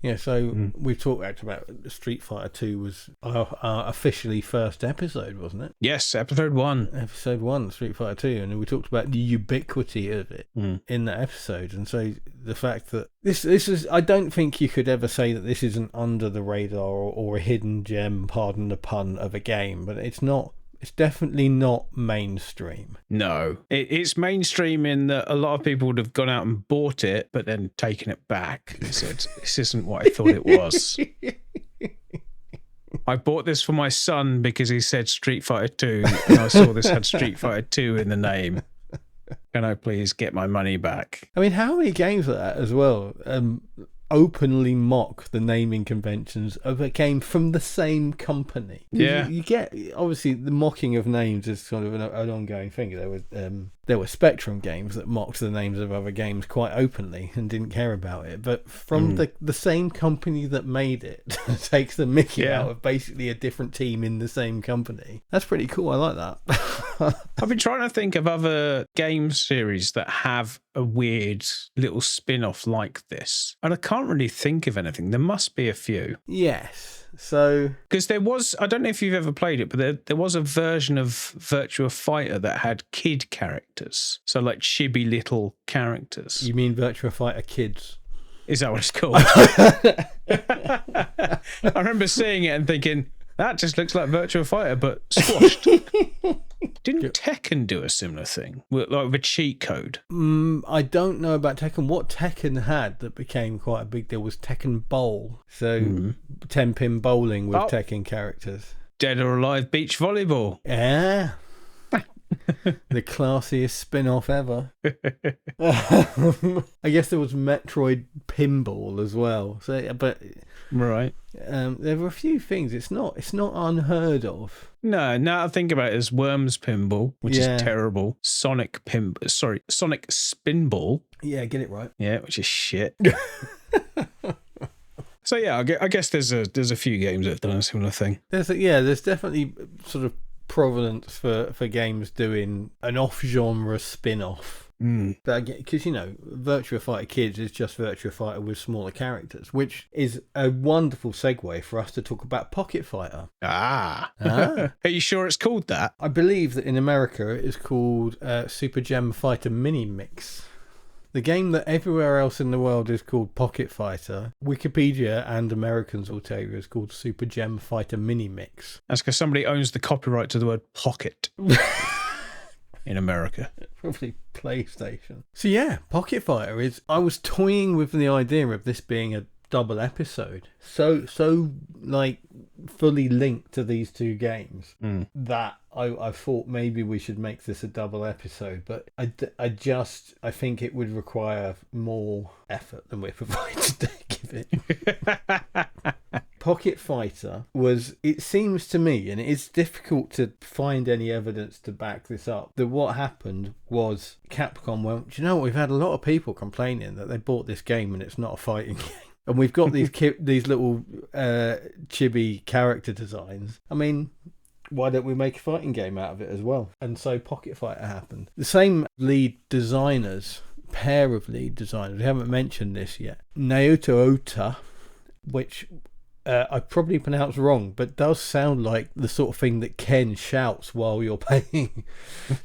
Yeah, so we've talked about Street Fighter 2 was our officially first episode, wasn't it? Yes, episode 1. Episode 1, Street Fighter 2, and we talked about the ubiquity of it in that episode. And so the fact that this is, I don't think you could ever say that this isn't under the radar or a hidden gem, pardon the pun, of a game, but it's not. It's definitely not mainstream. No. It's mainstream in that a lot of people would have gone out and bought it, but then taken it back and said, this isn't what I thought it was. I bought this for my son because he said Street Fighter 2, and I saw this had Street Fighter 2 in the name. Can I please get my money back? I mean, how many games like that as well openly mock the naming conventions of a game from the same company? Yeah. You get, obviously, the mocking of names is sort of an ongoing thing. There were Spectrum games that mocked the names of other games quite openly and didn't care about it. But from the same company that made it takes the mickey out of basically a different team in the same company. That's pretty cool. I like that. I've been trying to think of other game series that have a weird little spin-off like this, and I can't really think of anything. There must be a few. Yes. So, because there was, I don't know if you've ever played it, but there was a version of Virtua Fighter that had kid characters. So like chibi little characters. You mean Virtua Fighter Kids? Is that what it's called? I remember seeing it and thinking, that just looks like Virtua Fighter, but squashed. Didn't Tekken do a similar thing? Like with a cheat code? I don't know about Tekken. What Tekken had that became quite a big deal was Tekken Bowl. So 10-pin bowling with Tekken characters. Dead or Alive Beach Volleyball. Yeah. The classiest spin-off ever. I guess there was Metroid Pinball as well. So, but right, there were a few things. It's not unheard of. No, now I think about it as Worms Pinball, which is terrible. Sonic Spinball. Yeah, get it right. Yeah, which is shit. So yeah, I guess there's a few games that have done a similar thing. There's definitely sort of provenance for games doing an off-genre spin-off. But again, because, Virtua Fighter Kids is just Virtua Fighter with smaller characters, which is a wonderful segue for us to talk about Pocket Fighter. Ah. Are you sure it's called that? I believe that in America it is called Super Gem Fighter Mini Mix. The game that everywhere else in the world is called Pocket Fighter, Wikipedia and Americans will tell you is called Super Gem Fighter Mini Mix. That's because somebody owns the copyright to the word pocket in America. Probably PlayStation. So yeah, Pocket Fighter is... I was toying with the idea of this being a double episode. So fully linked to these two games that I thought maybe we should make this a double episode, but I think it would require more effort than we're provided to give it. Pocket Fighter was, it seems to me, and it is difficult to find any evidence to back this up, that what happened was Capcom went, do you know what, we've had a lot of people complaining that they bought this game and it's not a fighting game. And we've got these little chibi character designs. I mean, why don't we make a fighting game out of it as well? And so Pocket Fighter happened. The same pair of lead designers, we haven't mentioned this yet. Naoto Ota, which I probably pronounced wrong, but does sound like the sort of thing that Ken shouts while you're playing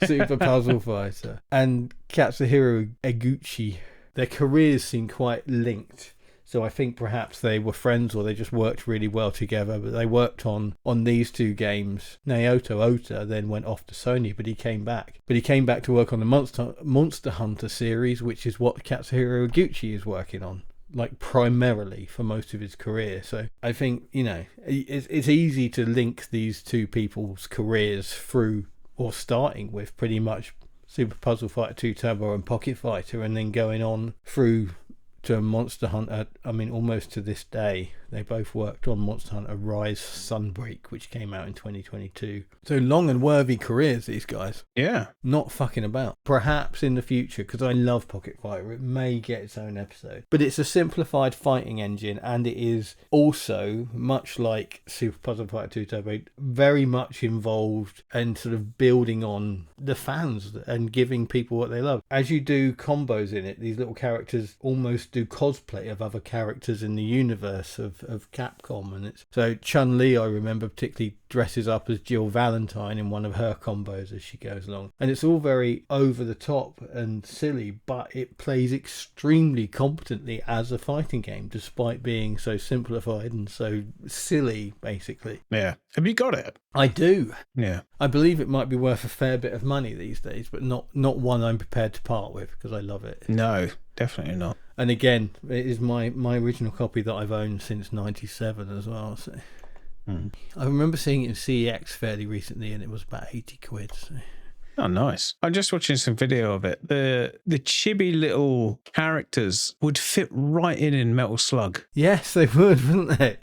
Super Puzzle Fighter. And Katsuhiro Eguchi. Their careers seem quite linked. So I think perhaps they were friends or they just worked really well together. But they worked on these two games. Naoto Ota then went off to Sony, but he came back. But he came back to work on the Monster Hunter series, which is what Katsuhiro Eguchi is working on, like primarily for most of his career. So I think, it's easy to link these two people's careers through, or starting with pretty much Super Puzzle Fighter 2 Turbo and Pocket Fighter, and then going on through to Monster Hunter. I mean, almost to this day, they both worked on Monster Hunter Rise Sunbreak, which came out in 2022. So long and worthy careers, these guys. Yeah. Not fucking about. Perhaps in the future, because I love Pocket Fighter, it may get its own episode. But it's a simplified fighting engine, and it is also, much like Super Puzzle Fighter 2 Turbo, very much involved and sort of building on the fans and giving people what they love. As you do combos in it, these little characters almost do cosplay of other characters in the universe of Capcom, and it's so Chun-Li, I remember, particularly dresses up as Jill Valentine in one of her combos as she goes along, and it's all very over the top and silly, but it plays extremely competently as a fighting game despite being so simplified and so silly, basically. Yeah. Have you got it? I do. Yeah. I believe it might be worth a fair bit of money these days, but not one I'm prepared to part with, because I love it. No, definitely not. And again, it is my original copy that I've owned since 97 as well. So I remember seeing it in CEX fairly recently, and it was about 80 quid. So. Oh, nice. I'm just watching some video of it. The chibi little characters would fit right in Metal Slug. Yes, they would, wouldn't they?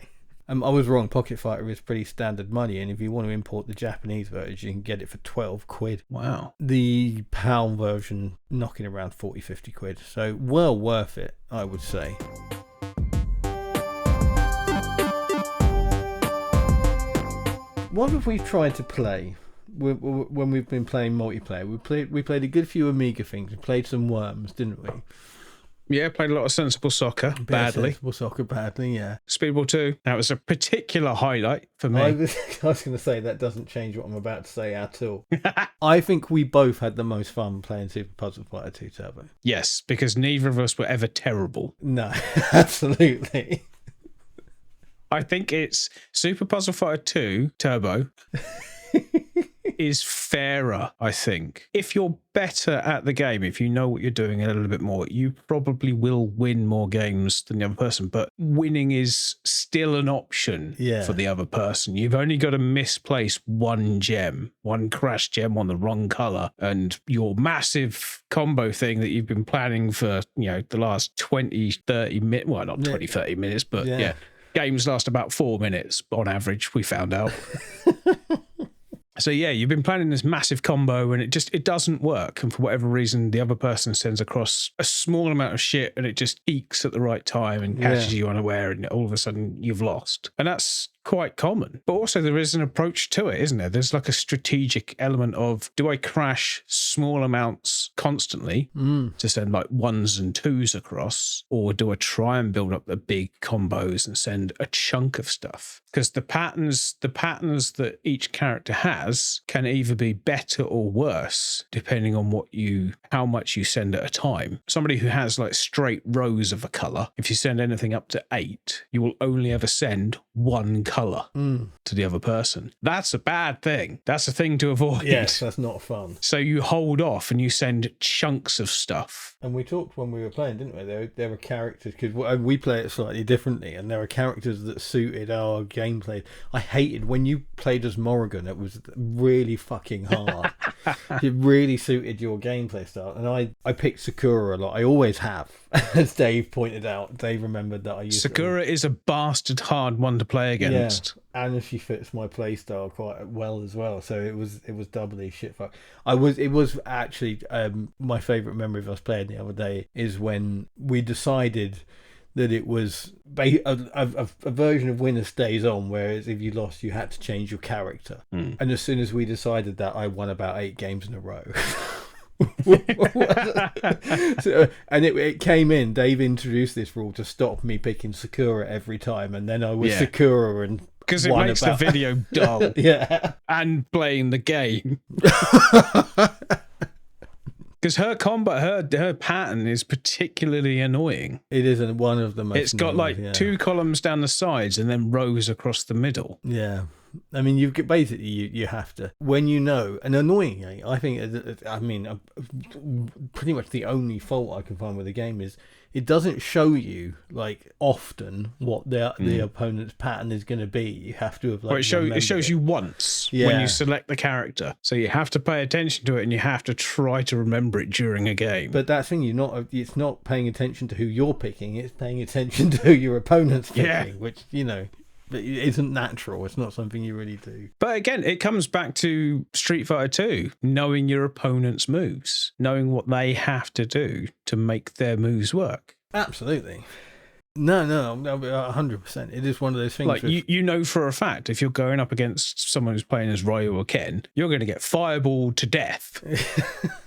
I was wrong. Pocket Fighter is pretty standard money, and if you want to import the Japanese version, you can get it for 12 quid. Wow. The PAL version knocking around 40, 50 quid. So well worth it, I would say. What have we tried to play when we've been playing multiplayer? We played a good few Amiga things. We played some Worms, didn't we? Yeah, played a lot of Sensible Soccer, badly. Sensible Soccer, badly, yeah. Speedball 2, that was a particular highlight for me. I was going to say, that doesn't change what I'm about to say at all. I think we both had the most fun playing Super Puzzle Fighter 2 Turbo. Yes, because neither of us were ever terrible. No, absolutely. I think it's Super Puzzle Fighter 2 Turbo is fairer, I think. If you're better at the game, if you know what you're doing a little bit more, you probably will win more games than the other person, but winning is still an option for the other person. You've only got to misplace one gem, one crash gem on the wrong color, and your massive combo thing that you've been planning for, the last 20, 30 minutes, well, not 20, 30 minutes, but games last about 4 minutes on average, we found out. So yeah, you've been planning this massive combo and it doesn't work. And for whatever reason, the other person sends across a small amount of shit and it just ekes at the right time and catches you unaware, and all of a sudden you've lost. And that's quite common. But also there is an approach to it, isn't there? There's like a strategic element of, do I crash small amounts constantly to send like 1s and 2s across, or do I try and build up the big combos and send a chunk of stuff? Because the patterns that each character has can either be better or worse depending on how much you send at a time. Somebody who has like straight rows of a color, if you send anything up to 8, you will only ever send 1 color to the other person. That's a bad thing. That's a thing to avoid. Yes, that's not fun. So you hold off and you send chunks of stuff. And we talked when we were playing, didn't we? There were characters, because we play it slightly differently, and there are characters that suited our gameplay. I hated when you played as Morrigan. It was really fucking hard. It really suited your gameplay style. And I picked Sakura a lot. I always have. As Dave pointed out, Dave remembered that I used Sakura is a bastard hard one to play against. Yeah, and she fits my play style quite well as well. So it was doubly shit fuck. It was actually my favourite memory of us playing the other day is when we decided that it was a version of Winner Stays On, whereas if you lost, you had to change your character. And as soon as we decided that, I won about 8 games in a row. So, and it came in. Dave introduced this rule to stop me picking Sakura every time, and then I was Sakura and because it makes the video dull. Yeah, and playing the game. Because her combat, her pattern is particularly annoying. It isn't one of the most. It's got like 2 columns down the sides and then rows across the middle. Yeah. I mean, you have to, when you know, and annoyingly, I think, pretty much the only fault I can find with the game is it doesn't show you like often what the opponent's pattern is going to be. You have to have like. Well, it shows you once when you select the character, so you have to pay attention to it and you have to try to remember it during a game. But that thing, it's not paying attention to who you're picking; it's paying attention to who your opponent's picking, which it isn't natural. It's not something you really do. But again, it comes back to Street Fighter 2, knowing your opponent's moves, knowing what they have to do to make their moves work. Absolutely. No, 100%. It is one of those things. Like, you know for a fact, if you're going up against someone who's playing as Ryu or Ken, you're going to get fireballed to death.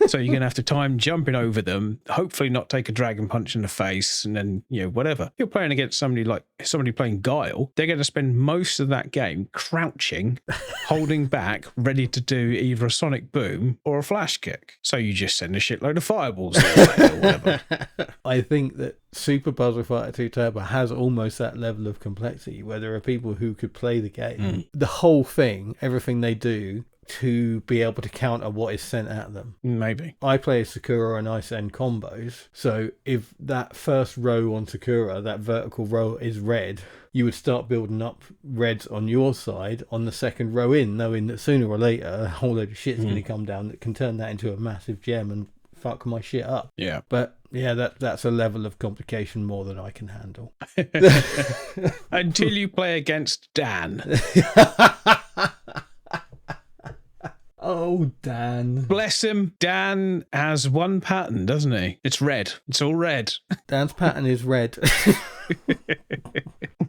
So you're going to have to time jumping over them, hopefully not take a dragon punch in the face, and then, whatever. If you're playing against somebody playing Guile, they're going to spend most of that game crouching, holding back, ready to do either a sonic boom or a flash kick. So you just send a shitload of fireballs their way or whatever. I think that Super Puzzle Fighter 2 Turbo has almost that level of complexity where there are people who could play the game. The whole thing, everything they do to be able to counter what is sent at them. Maybe. I play Sakura and I send combos. So if that first row on Sakura, that vertical row is red, you would start building up reds on your side on the second row in, knowing that sooner or later a whole load of shit's going to come down that can turn that into a massive gem and fuck my shit up. Yeah. But yeah, that's a level of complication more than I can handle. Until you play against Dan. Oh, Dan. Bless him. Dan has one pattern, doesn't he? It's red. It's all red. Dan's pattern is red.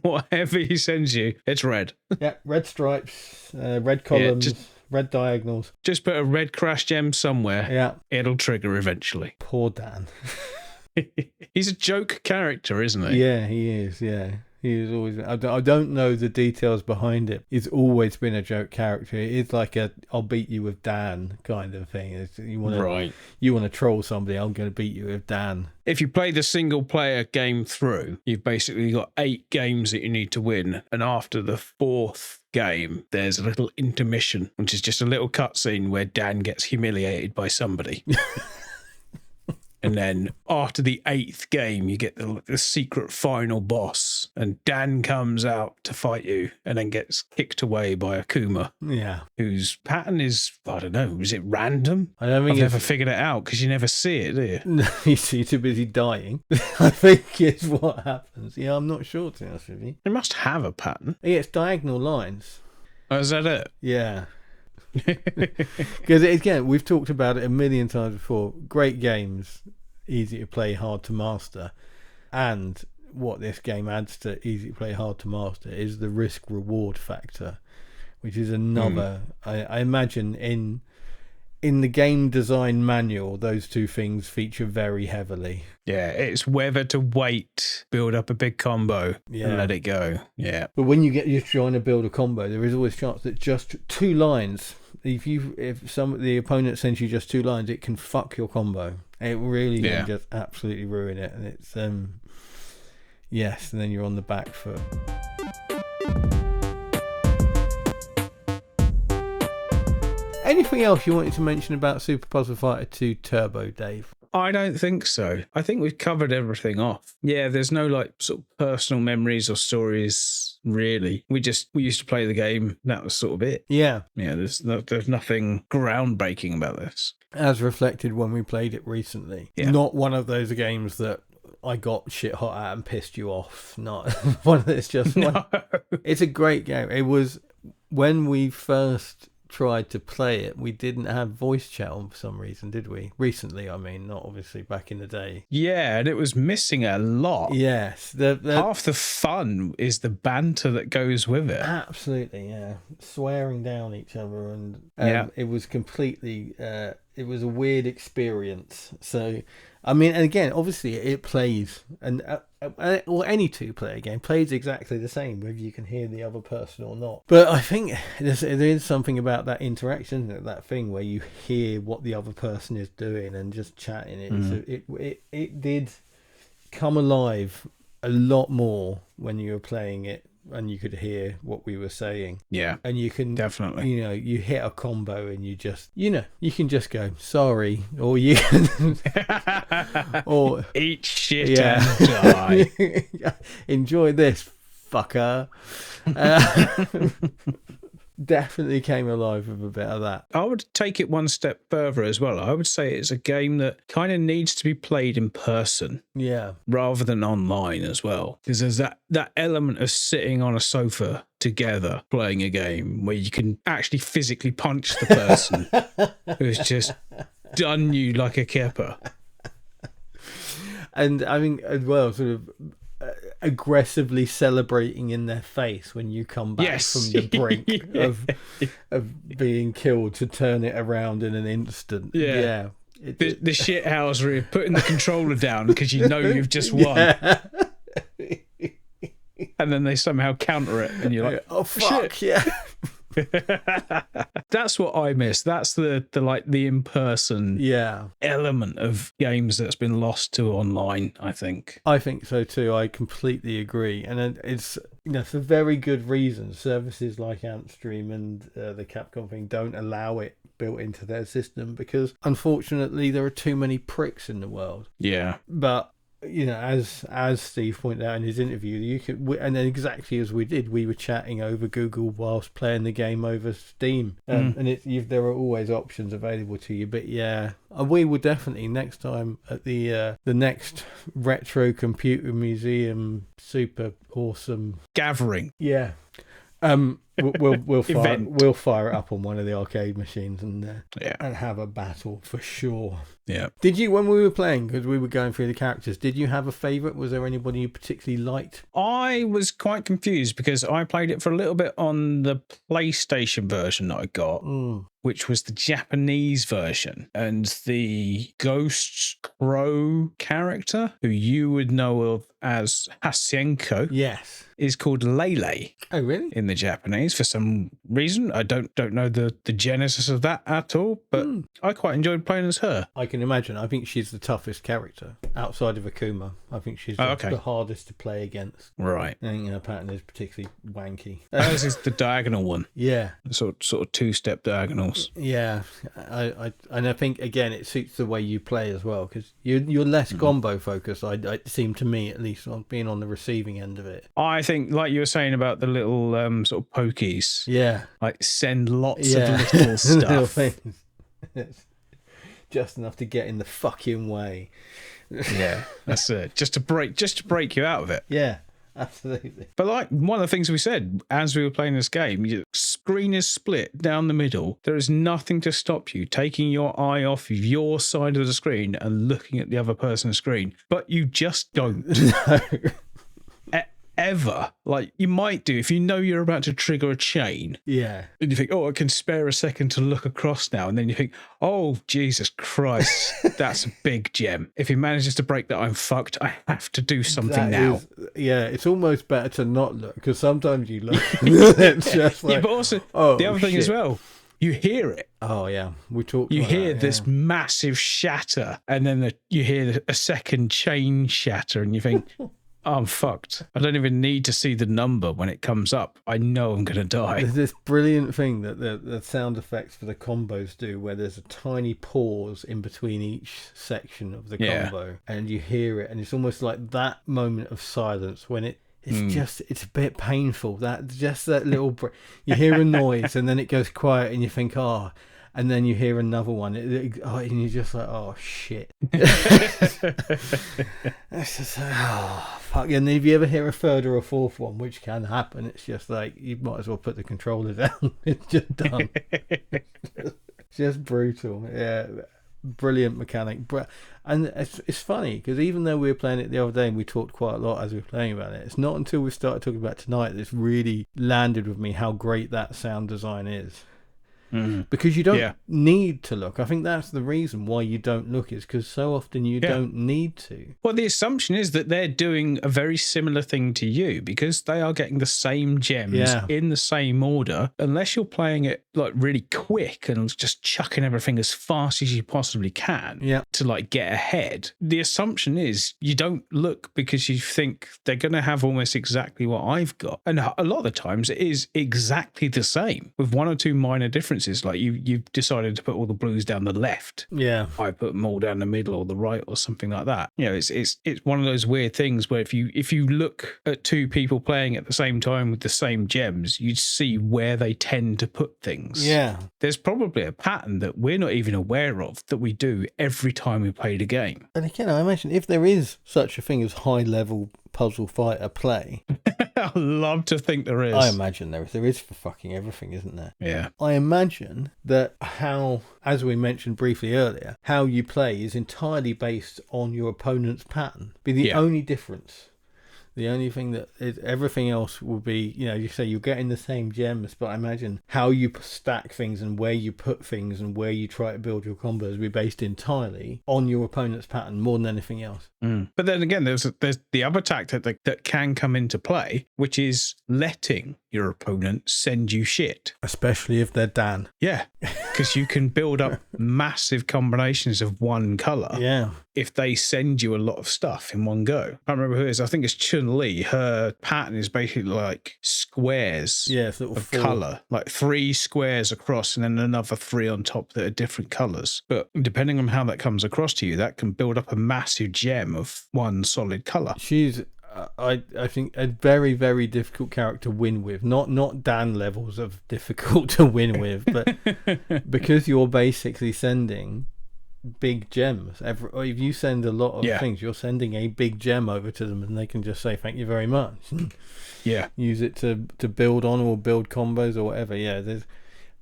Whatever he sends you, it's red. Yeah, red stripes, red columns, red diagonals. Just put a red crash gem somewhere. Yeah. It'll trigger eventually. Poor Dan. He's a joke character, isn't he? Yeah, he is, yeah. He is always. I don't know the details behind it. He's always been a joke character. It's like a "I'll beat you with Dan" kind of thing. You want to troll somebody, I'm going to beat you with Dan. If you play the single player game through, you've basically got 8 games that you need to win, and after the 4th game, there's a little intermission, which is just a little cutscene where Dan gets humiliated by somebody. And then after the 8th game, you get the secret final boss, and Dan comes out to fight you and then gets kicked away by Akuma. Yeah. Whose pattern is, I don't know, is it random? I don't think I've never figured it out because you never see it, do you? No, he's too busy dying. I think is what happens. Yeah, I'm not sure, to be honest with you. It must have a pattern. Yeah, it's diagonal lines. Oh, is that it? Yeah. Because again, we've talked about it a million times before. Great games, easy to play, hard to master, and what this game adds to easy to play, hard to master is the risk reward factor, which is another. I imagine in the game design manual, those two things feature very heavily. Yeah, it's whether to wait, build up a big combo, and let it go. Yeah. But when you're trying to build a combo, there is always a chance that just 2 lines, if the opponent sends you just 2 lines, it can fuck your combo. It really can just absolutely ruin it. And it's yes, and then you're on the back foot. Anything else you wanted to mention about Super Puzzle Fighter 2 Turbo, Dave? I don't think so. I think we've covered everything off. Yeah, there's no like sort of personal memories or stories really. We used to play the game. That was sort of it. Yeah. Yeah, there's nothing groundbreaking about this. As reflected when we played it recently. Yeah. Not one of those games that I got shit hot at and pissed you off. Not one that's just one. It's a great game. It was when we first tried to play it, we didn't have voice chat for some reason, did we? Recently, I mean, not obviously back in the day. Yeah, and it was missing a lot. Yes. Half the fun is the banter that goes with it. Absolutely, yeah. Swearing down each other, and it was completely it was a weird experience. So I mean, and again, obviously it plays, and or any 2-player game plays exactly the same, whether you can hear the other person or not. But I think there is something about that interaction, isn't it? That thing where you hear what the other person is doing and just chatting. It did come alive a lot more when you were playing it, and you could hear what we were saying. Yeah. And you can definitely, you hit a combo and you just, you can just go, sorry, or you can, or eat shit and die. Enjoy this, fucker. Definitely came alive with a bit of that. I would take it one step further as well. I would say it's a game that kind of needs to be played in person. Yeah. Rather than online as well. Because there's that element of sitting on a sofa together playing a game where you can actually physically punch the person who's just done you like a kipper. And I mean, as well, sort of aggressively celebrating in their face when you come back from the brink of being killed to turn it around in an instant. Yeah. The shithousery, putting the controller down because you know you've just won. Yeah. And then they somehow counter it and you're like, oh fuck, shit. Yeah. That's what I miss. That's the in-person element of games that's been lost to online, I think. I think so too. I completely agree. And it's, for very good reasons. Services like Antstream and the Capcom thing don't allow it built into their system because unfortunately there are too many pricks in the world. Yeah. But as Steve pointed out in his interview, you could, and then exactly as we did, we were chatting over Google whilst playing the game over Steam, and there are always options available to you. But we will definitely next time at the next Retro Computer Museum super awesome gathering. Yeah. We'll fire it up on one of the arcade machines and have a battle for sure. Yeah. Did you, when we were playing, because we were going through the characters, did you have a favourite? Was there anybody you particularly liked? I was quite confused because I played it for a little bit on the PlayStation version that I got, which was the Japanese version, and the Ghost Crow character, who you would know of as Hasienko, yes, is called Lele. Oh, really? In the Japanese, for some reason. I don't know the genesis of that at all, but I quite enjoyed playing as her. I can imagine. I think she's the toughest character outside of Akuma. I think she's the hardest to play against. Right. I think her pattern is particularly wanky. Hers is the diagonal one. Yeah. Sort of 2-step diagonals. Yeah. I think, again, it suits the way you play as well, because you're less combo focused, it seemed to me, at least, on being on the receiving end of it. I think, like you were saying about the little sort of pokies. Yeah. Like, send lots of little stuff. Little things. Just enough to get in the fucking way. Yeah, that's it. Just to break you out of it. Yeah, absolutely. But like one of the things we said as we were playing this game, your screen is split down the middle. There is nothing to stop you taking your eye off your side of the screen and looking at the other person's screen, but you just don't. No. ever. Like, you might do if you know you're about to trigger a chain. Yeah. And you think, oh, I can spare a second to look across now. And then you think, oh, Jesus Christ, that's a big gem. If he manages to break that, I'm fucked. I have to do something now. It's almost better to not look, because sometimes you look. It's just like, yeah, but also, the other thing as well, you hear it. Oh, yeah. We talked You about hear that, this massive shatter, and then you hear a second chain shatter, and you think, oh, I'm fucked. I don't even need to see the number when it comes up. I know I'm going to die. There's this brilliant thing that the sound effects for the combos do, where there's a tiny pause in between each section of the combo, and you hear it, and it's almost like that moment of silence when it's a bit painful. That little you hear a noise and then it goes quiet and you think, oh, and then you hear another one and you're just like, oh shit. It's just like, oh fuck. And if you ever hear a third or a fourth one, which can happen, it's just like, you might as well put the controller down. It's just done. It's just brutal. Yeah, brilliant mechanic. And it's funny because even though we were playing it the other day and we talked quite a lot as we were playing about it, it's not until we started talking about it tonight that it's really landed with me how great that sound design is. Because you don't need to look. I think that's the reason why you don't look, is because so often you don't need to. Well, the assumption is that they're doing a very similar thing to you, because they are getting the same gems in the same order. Unless you're playing it like really quick and just chucking everything as fast as you possibly can to like get ahead. The assumption is you don't look because you think they're going to have almost exactly what I've got. And a lot of the times it is exactly the same with one or two minor differences. Like you've decided to put all the blues down the left. Yeah. I put them all down the middle or the right or something like that. You know, it's one of those weird things where if you look at two people playing at the same time with the same gems, you'd see where they tend to put things. Yeah. There's probably a pattern that we're not even aware of that we do every time we play the game. And again, I imagine if there is such a thing as high level puzzle fighter play. I'd love to think there is. I imagine there is for fucking everything, isn't there? Yeah. I imagine that how, as we mentioned briefly earlier, how you play is entirely based on your opponent's pattern. Be the only difference. The only thing that everything else will be, you know, you say you're getting the same gems, but I imagine how you stack things and where you put things and where you try to build your combos will be based entirely on your opponent's pattern more than anything else. But then again, there's the other tactic that can come into play, which is letting your opponent send you shit. Especially if they're Dan. Yeah, because you can build up massive combinations of one colour. Yeah. If they send you a lot of stuff in one go. I can't remember who it is. I think it's Chun-Li. Her pattern is basically like squares of colour. Like 3 squares across and then another 3 on top that are different colours. But depending on how that comes across to you, that can build up a massive gem of one solid colour. She's... I think a very, very difficult character to win with. Not Dan levels of difficult to win with, but because you're basically sending big gems. Or if you send a lot of things, you're sending a big gem over to them and they can just say thank you very much. Yeah. Use it to build on or build combos or whatever. Yeah,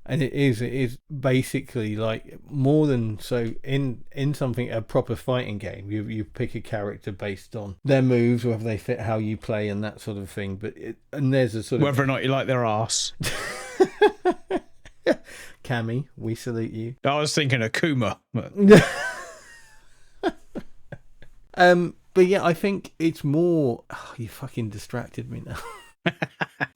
and it is basically like more than so in something, a proper fighting game, you pick a character based on their moves, whether they fit how you play and that sort of thing. But there's a sort of whether or not you like their arse. Cammy, we salute you. I was thinking of Kuma. But yeah, I think it's more. Oh, you fucking distracted me now.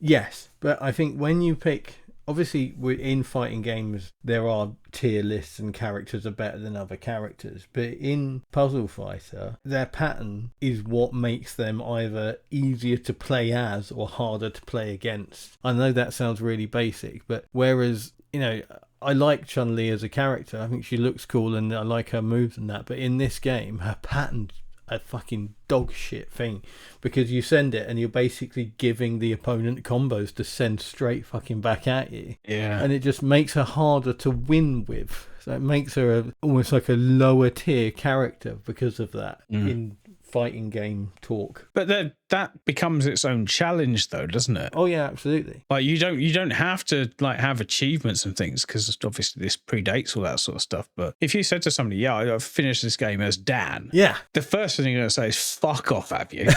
Yes, but I think when you pick. Obviously, in fighting games, there are tier lists and characters are better than other characters. But in Puzzle Fighter, their pattern is what makes them either easier to play as or harder to play against. I know that sounds really basic, but whereas, you know, I like Chun-Li as a character. I think she looks cool and I like her moves and that. But in this game, her pattern a fucking dog shit thing, because you send it and you're basically giving the opponent combos to send straight fucking back at you. Yeah. And it just makes her harder to win with. So it makes her almost like a lower tier character because of that in fighting game talk. But then that becomes its own challenge though, doesn't it? Oh yeah, absolutely. Like you don't have to like have achievements and things, because obviously this predates all that sort of stuff. But if you said to somebody, yeah, I've finished this game as Dan, yeah, the first thing you're going to say is fuck off, have you?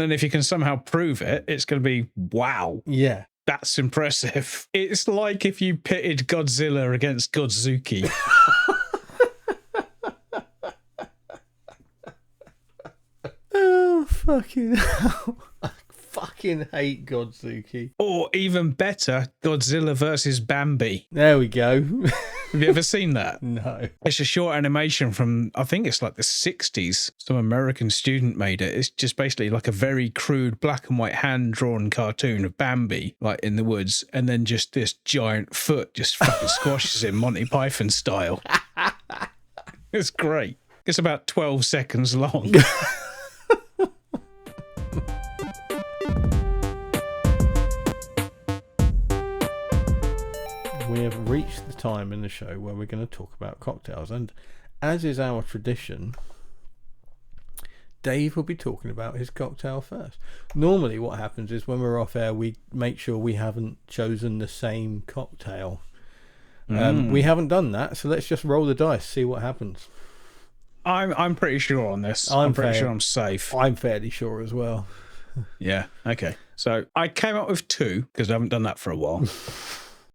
And then if you can somehow prove it, it's going to be, wow. Yeah. That's impressive. It's like if you pitted Godzilla against Godzuki. Oh, fucking hell. I fucking hate Godzuki. Or even better, Godzilla versus Bambi. There we go. Have you ever seen that? No. It's a short animation from, I think it's like the 60s. Some American student made it. It's just basically like a very crude black and white hand-drawn cartoon of Bambi, like in the woods, and then just this giant foot just fucking squashes him Monty Python style. It's great. It's about 12 seconds long. We have reached the time in the show where we're going to talk about cocktails, and as is our tradition, Dave will be talking about his cocktail first. Normally what happens is when we're off air, we make sure we haven't chosen the same cocktail. We haven't done that, so let's just roll the dice, see what happens. I'm pretty sure on this. I'm pretty sure I'm safe. I'm fairly sure as well. Yeah, okay. So I came up with two, because I haven't done that for a while.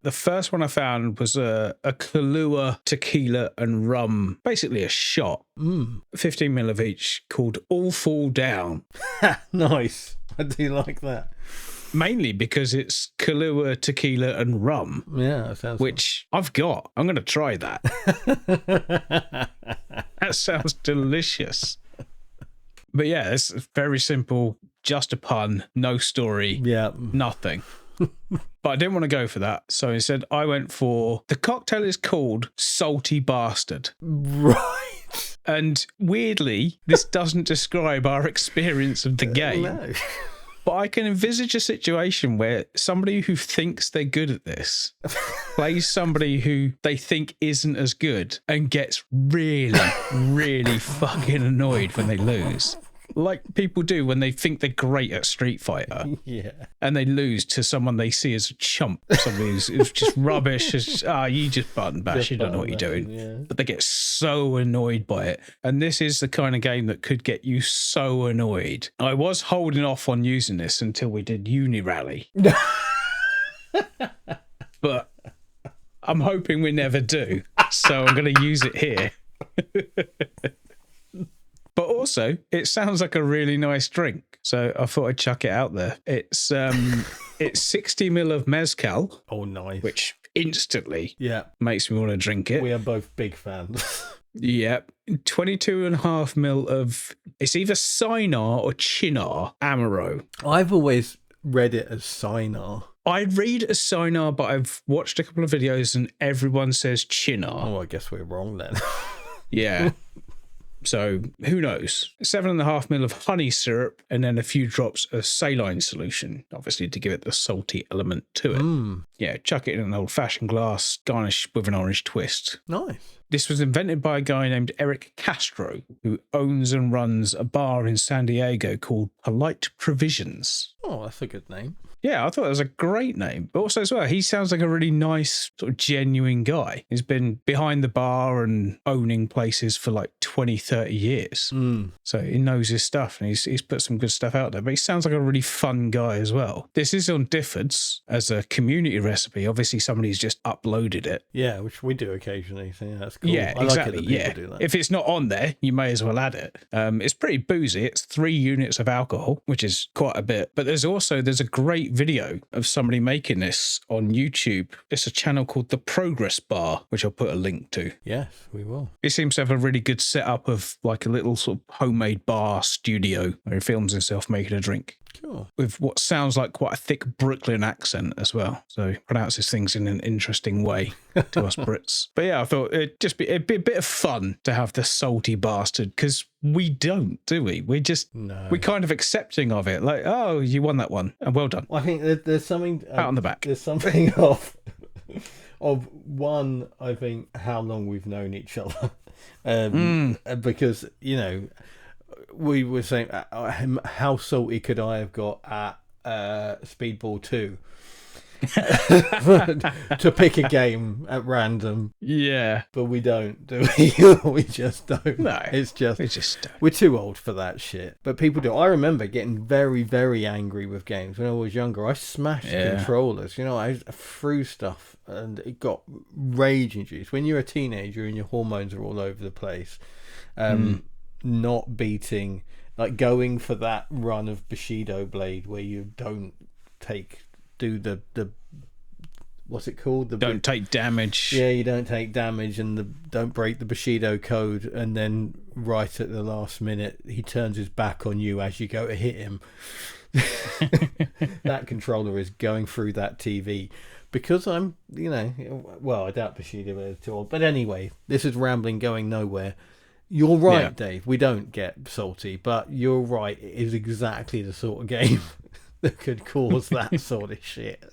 The first one I found was a Kahlua tequila and rum, basically a shot, 15 ml of each, called All Fall Down. Nice. I do like that. Mainly because it's Kahlua tequila and rum. Yeah, that sounds which I've got. I'm going to try that. That sounds delicious. But yeah, it's very simple, just a pun, no story, nothing. But I didn't want to go for that. So instead, I went for the cocktail is called Salty Bastard. Right. And weirdly, this doesn't describe our experience of the game. No. But I can envisage a situation where somebody who thinks they're good at this plays somebody who they think isn't as good and gets really, really fucking annoyed when they lose. Like people do when they think they're great at Street Fighter. Yeah. And they lose to someone they see as a chump. Somebody who's just rubbish. You just button bash. You don't know what you're doing. Yeah. But they get so annoyed by it. And this is the kind of game that could get you so annoyed. I was holding off on using this until we did Uni Rally. But I'm hoping we never do. So I'm going to use it here. But also, it sounds like a really nice drink. So I thought I'd chuck it out there. It's 60 ml of mezcal. Oh, nice. Which instantly makes me want to drink it. We are both big fans. Yep. 22.5 ml of, it's either Cynar or Chinar Amaro. I've always read it as Cynar. I read it as Cynar, but I've watched a couple of videos and everyone says Chinar. Oh, I guess we're wrong then. Yeah. So who knows? 7.5 ml of honey syrup and then a few drops of saline solution, obviously to give it the salty element to it. Yeah, chuck it in an old-fashioned glass, garnish with an orange twist. Nice. This was invented by a guy named Eric Castro, who owns and runs a bar in San Diego called Polite Provisions. Oh, that's a good name. Yeah, I thought it was a great name. But also as well, he sounds like a really nice, sort of genuine guy. He's been behind the bar and owning places for like 20, 30 years. So he knows his stuff and he's put some good stuff out there. But he sounds like a really fun guy as well. This is on Difford's as a community recipe. Obviously, somebody's just uploaded it. Yeah, which we do occasionally. So yeah, that's cool. Yeah, I exactly. like it that people do that. If it's not on there, you may as well add it. It's pretty boozy. It's 3 units of alcohol, which is quite a bit. But there's a great video of somebody making this on YouTube. It's a channel called The Progress Bar, which I'll put a link to. Yes, we will. He seems to have a really good setup of like a little sort of homemade bar studio where he films himself making a drink. Cool. With what sounds like quite a thick Brooklyn accent as well. So he pronounces things in an interesting way to us Brits. But yeah, I thought it'd be a bit of fun to have the salty bastard, because we don't, do we? We're kind of accepting of it. Like, oh, you won that one. And well done. Well, I think there's something... out on the back. There's something of one, I think, how long we've known each other. Because, you know... We were saying, how salty could I have got at Speedball 2? to pick a game at random. Yeah. But we don't, do we? We just don't. No. It's just, We just don't. we're too old for that shit. But people do. I remember getting very, very angry with games when I was younger. I smashed controllers. You know, I threw stuff and it got rage induced. When you're a teenager and your hormones are all over the place, not beating, like going for that run of Bushido Blade where you don't do the what's it called? Don't take damage. Yeah, you don't take damage and don't break the Bushido code, and then right at the last minute he turns his back on you as you go to hit him. That controller is going through that TV. Because I'm, I doubt Bushido is too old. But anyway, this is rambling, going nowhere. You're right, Dave. We don't get salty, but you're right. It is exactly the sort of game that could cause that sort of shit.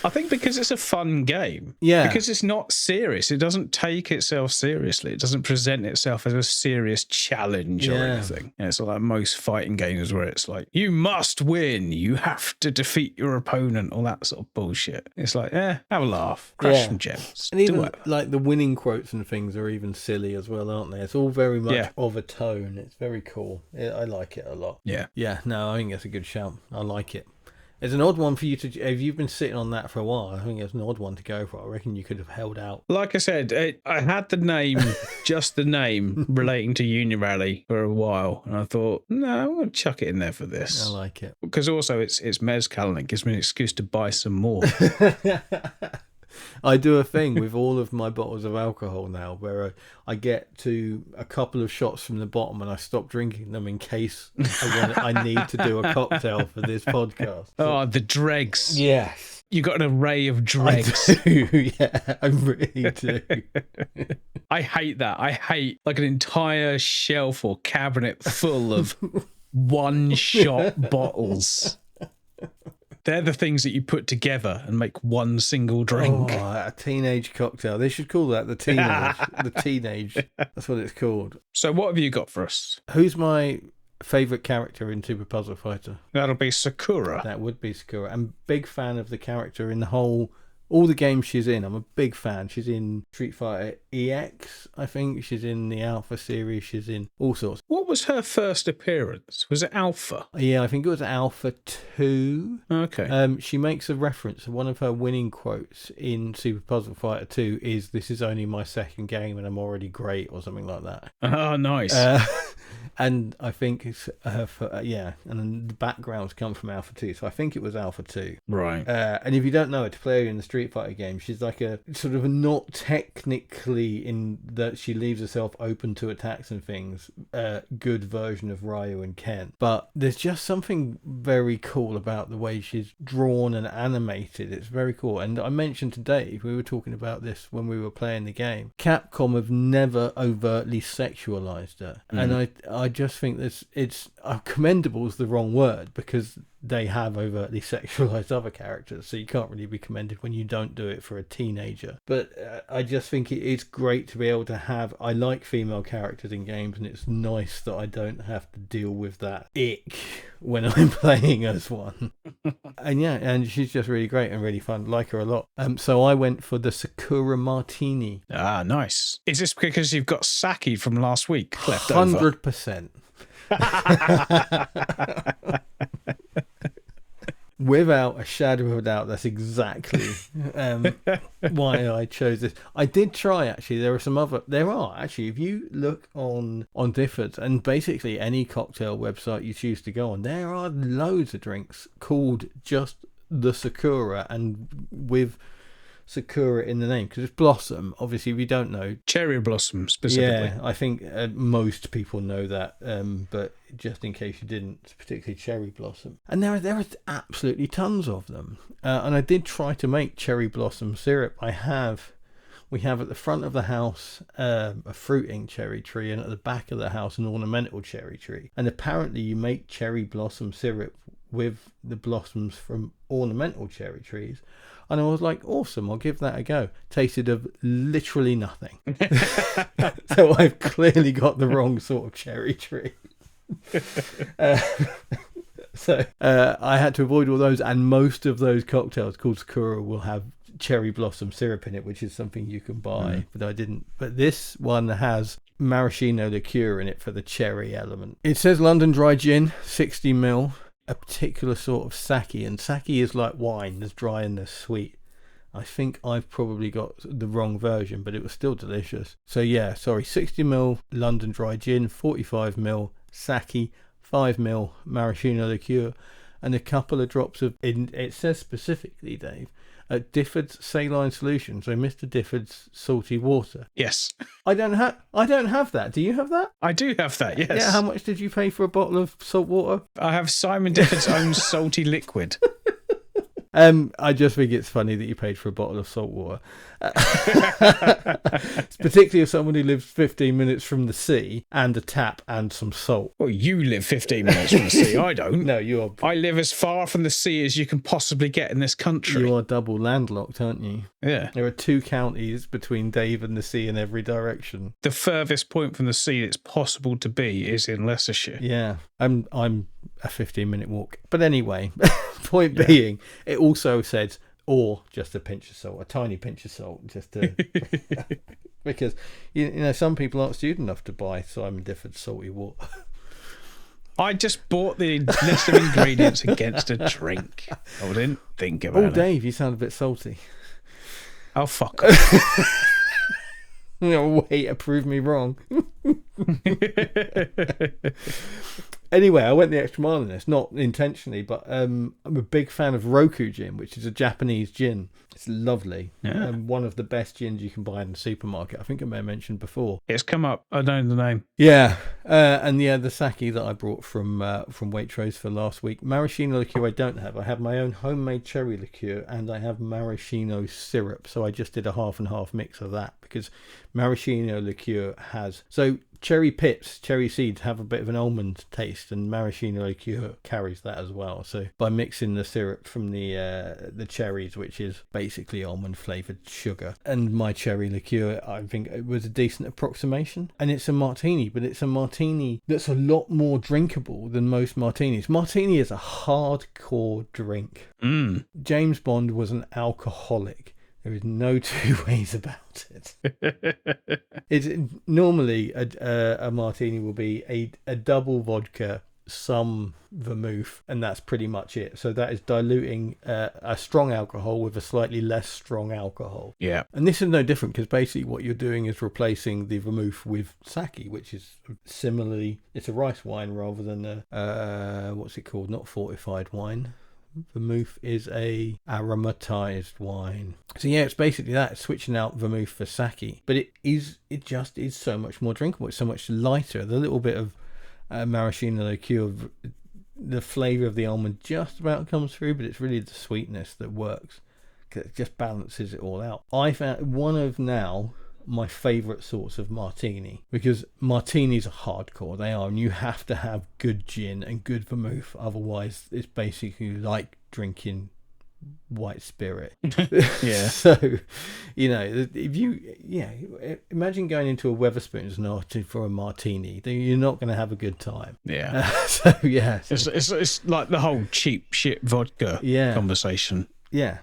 I think because it's a fun game. Yeah. Because it's not serious. It doesn't take itself seriously. It doesn't present itself as a serious challenge or anything. Yeah, it's not like most fighting games where it's like, you must win. You have to defeat your opponent. All that sort of bullshit. It's like, have a laugh. Crash some gems. And even like the winning quotes and things are even silly as well, aren't they? It's all very much of a tone. It's very cool. I like it a lot. Yeah. Yeah, no, I think it's a good shout. I like it. It's an odd one for you to... If you've been sitting on that for a while, I think it's an odd one to go for. I reckon you could have held out. Like I said, I had the name, just the name, relating to Unirally for a while. And I thought, no, I'm going to chuck it in there for this. I like it. Because also it's mezcal and it gives me an excuse to buy some more. I do a thing with all of my bottles of alcohol now where I get to a couple of shots from the bottom and I stop drinking them in case I need to do a cocktail for this podcast. Oh, the dregs. Yes. You got an array of dregs. I do, yeah, I really do. I hate that. I hate like an entire shelf or cabinet full of one-shot bottles. They're the things that you put together and make one single drink. Oh, a teenage cocktail. They should call that the teenage. The teenage. That's what it's called. So what have you got for us? Who's my favourite character in Super Puzzle Fighter? That'll be Sakura. That would be Sakura. I'm a big fan of the character in all the games she's in. I'm a big fan. She's in Street Fighter EX, I think. She's in the Alpha series. She's in all sorts. What was her first appearance? Was it Alpha? Yeah, I think it was Alpha 2. Okay. She makes a reference. One of her winning quotes in Super Puzzle Fighter 2 is, "This is only my second game and I'm already great," or something like that. Oh, nice. And I think it's and then the backgrounds come from Alpha 2, so I think it was Alpha 2. Right. And if you don't know her, to play her in the Street Fighter game, she's like a sort of not technically in that she leaves herself open to attacks and things, good version of Ryu and Ken. But there's just something very cool about the way she's drawn and animated. It's very cool. And I mentioned to Dave, we were talking about this when we were playing the game, Capcom have never overtly sexualized her. And I just think it's commendable is the wrong word, because they have overtly sexualized other characters, so you can't really be commended when you don't do it for a teenager. But I just think it's great to be able to have... I like female characters in games, and it's nice that I don't have to deal with that ick when I'm playing as one. And she's just really great and really fun. Like her a lot. So I went for the Sakura Martini. Ah, nice. Is this because you've got sake from last week left over? 100%. Without a shadow of a doubt, that's exactly why I chose this. I did try, actually. There are actually, if you look on Difford and basically any cocktail website you choose to go on, there are loads of drinks called just the Sakura and with Sakura in the name, because it's Blossom. Obviously, if you don't know, Cherry Blossom specifically. Yeah, I think most people know that, but just in case you didn't, particularly Cherry Blossom. And there are absolutely tons of them. And I did try to make Cherry Blossom syrup. We have at the front of the house a fruiting cherry tree, and at the back of the house an ornamental cherry tree. And apparently you make Cherry Blossom syrup with the blossoms from ornamental cherry trees. And I was like, awesome, I'll give that a go. Tasted of literally nothing. So I've clearly got the wrong sort of cherry tree. So I had to avoid all those, and most of those cocktails called Sakura will have cherry blossom syrup in it, which is something you can buy, but I didn't. But this one has maraschino liqueur in it for the cherry element. It says London Dry Gin, 60ml, a particular sort of sake, and sake is like wine, there's dry and there's sweet. I think I've probably got the wrong version, but it was still delicious. So yeah, sorry, 60ml London Dry Gin, 45ml sake, 5ml maraschino liqueur, and a couple of drops of, it says specifically, Dave, Difford's saline solution. So Mr. Difford's salty water. Yes. I don't have that. Do you have that? I do have that, yes. Yeah, how much did you pay for a bottle of salt water? I have Simon Difford's own salty liquid. I just think it's funny that you paid for a bottle of salt water. Particularly as someone who lives 15 minutes from the sea and a tap and some salt. Well, you live 15 minutes from the sea. I don't. No, you're... I live as far from the sea as you can possibly get in this country. You are double landlocked, aren't you? Yeah. There are 2 counties between Dave and the sea in every direction. The furthest point from the sea it's possible to be is in Leicestershire. Yeah. I'm a 15-minute walk. But anyway, point being, it also said, or just a pinch of salt, a tiny pinch of salt, just to... because, you know, some people aren't stupid enough to buy Simon Difford's salty water. I just bought the list of ingredients against a drink. I didn't think about it. Oh, Dave, you sound a bit salty. Oh, fuck off. No, wait, prove me wrong. Anyway, I went the extra mile in this, not intentionally, but I'm a big fan of Roku gin, which is a Japanese gin. It's lovely. Yeah. One of the best gins you can buy in the supermarket. I think I may have mentioned before. It's come up. I don't know the name. Yeah. And yeah, the sake that I brought from Waitrose for last week. Maraschino liqueur I don't have. I have my own homemade cherry liqueur and I have maraschino syrup. So I just did a half and half mix of that because maraschino liqueur has... So cherry pips, cherry seeds have a bit of an almond taste, and maraschino liqueur carries that as well. So by mixing the syrup from the cherries, which is basically almond flavoured sugar, and my cherry liqueur, I think it was a decent approximation. And it's a martini, but it's a martini that's a lot more drinkable than most martinis. Martini is a hardcore drink. James Bond was an alcoholic. There is no 2 ways about it. It's normally a martini will be a double vodka, some vermouth, and that's pretty much it. So that is diluting a strong alcohol with a slightly less strong alcohol. Yeah. And this is no different because basically what you're doing is replacing the vermouth with sake, which is similarly, it's a rice wine rather than a, what's it called? Not fortified wine. Vermouth is a aromatized wine. So yeah, it's basically that. It's switching out vermouth for sake, but it just is so much more drinkable. It's so much lighter. The little bit of maraschino liqueur, the flavor of the almond just about comes through, but it's really the sweetness that works because it just balances it all out. I found one of now my favorite sorts of martini, because martinis are hardcore. They are, and you have to have good gin and good vermouth, otherwise it's basically like drinking white spirit. Yeah. So, you know, if you imagine going into a Wetherspoons and for a martini, then you're not going to have a good time. Yeah. So yeah, it's like the whole cheap shit vodka conversation. Yeah,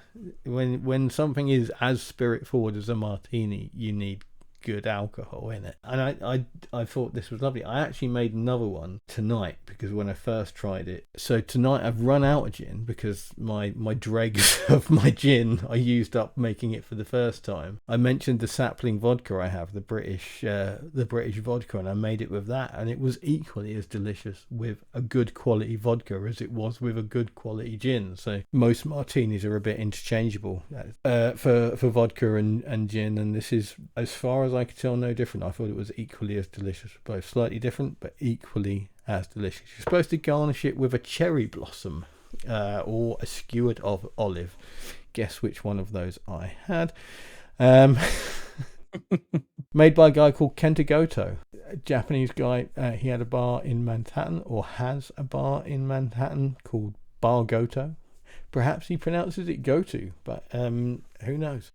when something is as spirit forward as a martini, you need good alcohol in it. And I thought this was lovely. I actually made another one tonight because when I first tried it. So tonight I've run out of gin because my dregs of my gin I used up making it for the first time. I mentioned the sapling vodka I have, the British vodka, and I made it with that, and it was equally as delicious with a good quality vodka as it was with a good quality gin. So most martinis are a bit interchangeable for vodka and gin, and this is, as far as I could tell, no different. I thought it was equally as delicious, both slightly different but equally as delicious. You're supposed to garnish it with a cherry blossom or a skewered of olive. Guess which one of those I had. Made by a guy called Kenta Goto, a Japanese guy. He had a bar in Manhattan, or has a bar in Manhattan, called Bar Goto. Perhaps he pronounces it go-to, but who knows?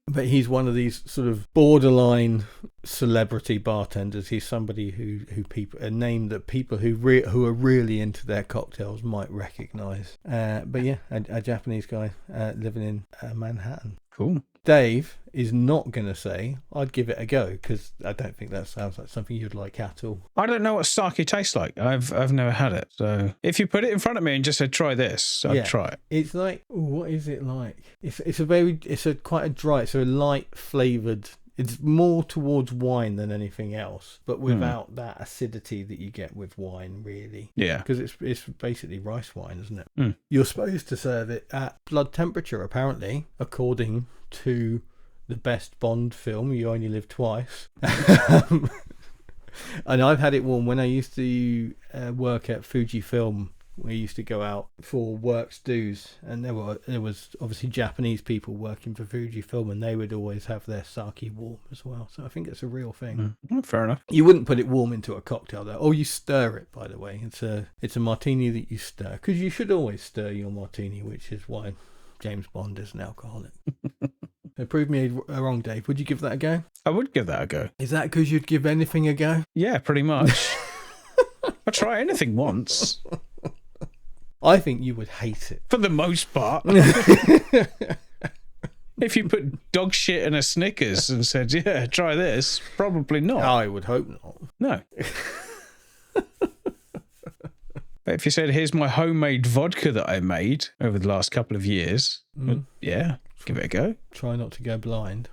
But he's one of these sort of borderline celebrity bartenders. He's somebody who people, a name that people who are really into their cocktails might recognise. But yeah, a Japanese guy living in Manhattan. Cool. Dave is not going to say, I'd give it a go, because I don't think that sounds like something you'd like at all. I don't know what sake tastes like. I've never had it. So if you put it in front of me and just said, try this, I'd try it. It's like, what is it like? It's quite a dry, it's a light flavoured, it's more towards wine than anything else, but without that acidity that you get with wine, really. Yeah. Because it's basically rice wine, isn't it? You're supposed to serve it at blood temperature, apparently, according to the best Bond film, You Only Live Twice. And I've had it warm when I used to work at Fujifilm. We used to go out for works dues, and there was obviously Japanese people working for Fujifilm, and they would always have their sake warm as well. So I think it's a real thing. Fair enough. You wouldn't put it warm into a cocktail though. Oh, you stir it, by the way. It's a martini that you stir, because you should always stir your martini, which is why James Bond is an alcoholic. So prove me wrong, Dave. Would you give that a go? I would give that a go. Is that because you'd give anything a go? Yeah, pretty much. I'll try anything once. I think you would hate it. For the most part. If you put dog shit in a Snickers and said, yeah, try this, probably not. I would hope not. No. But if you said, here's my homemade vodka that I made over the last couple of years, yeah, give it a go. Try not to go blind.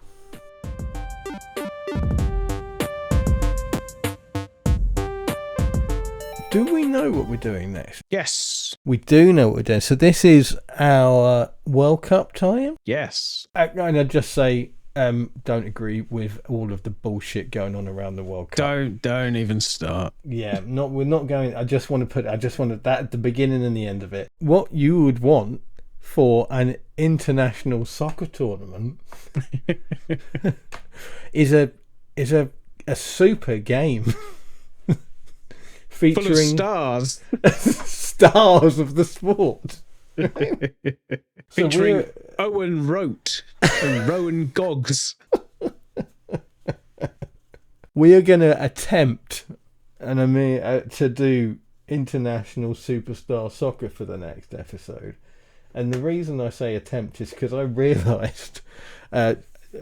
Do we know what we're doing next? Yes. We do know what we're doing. So this is our World Cup time? Yes. And I'd just say, don't agree with all of the bullshit going on around the World Cup. Don't even start. Yeah, we're not going. I just want that at the beginning and the end of it. What you would want for an international soccer tournament is a super game featuring full of stars of the sport. Featuring Owen Rote and Rowan Goggs. We are going to attempt, to do international superstar soccer for the next episode. And the reason I say attempt is because I realised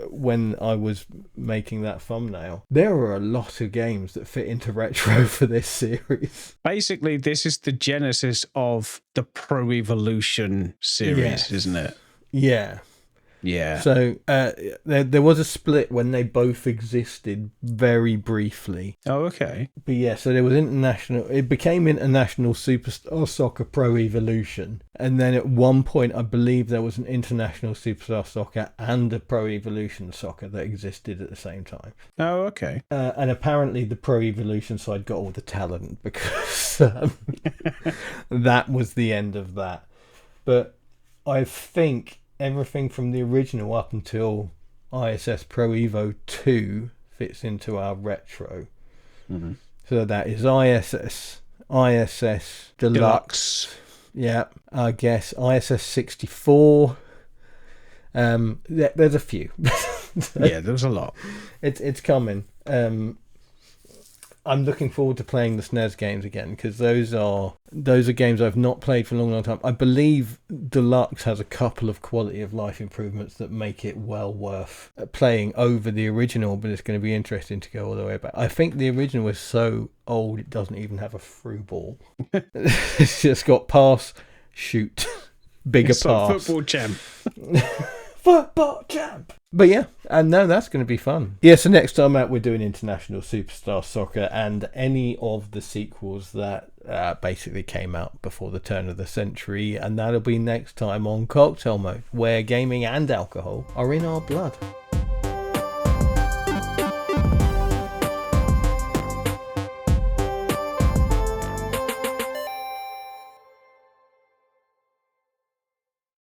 when I was making that thumbnail, there are a lot of games that fit into retro for this series. Basically, this is the genesis of the Pro Evolution series, isn't it? Yeah. Yeah. So there was a split when they both existed very briefly. Oh, okay. But yeah, so there was it became International Superstar Soccer Pro Evolution. And then at one point, I believe there was an International Superstar Soccer and a Pro Evolution Soccer that existed at the same time. Oh, okay. And apparently the Pro Evolution side got all the talent because that was the end of that. But I think everything from the original up until ISS Pro Evo 2 fits into our retro. Mm-hmm. So that is ISS Deluxe. Yeah, I guess ISS 64. There's a few. Yeah, there's a lot. It's coming. I'm looking forward to playing the SNES games again, because those are games I've not played for a long time. I believe Deluxe has a couple of quality of life improvements that make it well worth playing over the original, but it's going to be interesting to go all the way back. I think the original is so old it doesn't even have a through ball. It's just got pass, shoot, bigger it's pass. Like football champ. Football champ. But yeah, and no, that's going to be fun. Yeah, so next time out we're doing International Superstar Soccer and any of the sequels that basically came out before the turn of the century, and that'll be next time on Cocktail Mode, where gaming and alcohol are in our blood.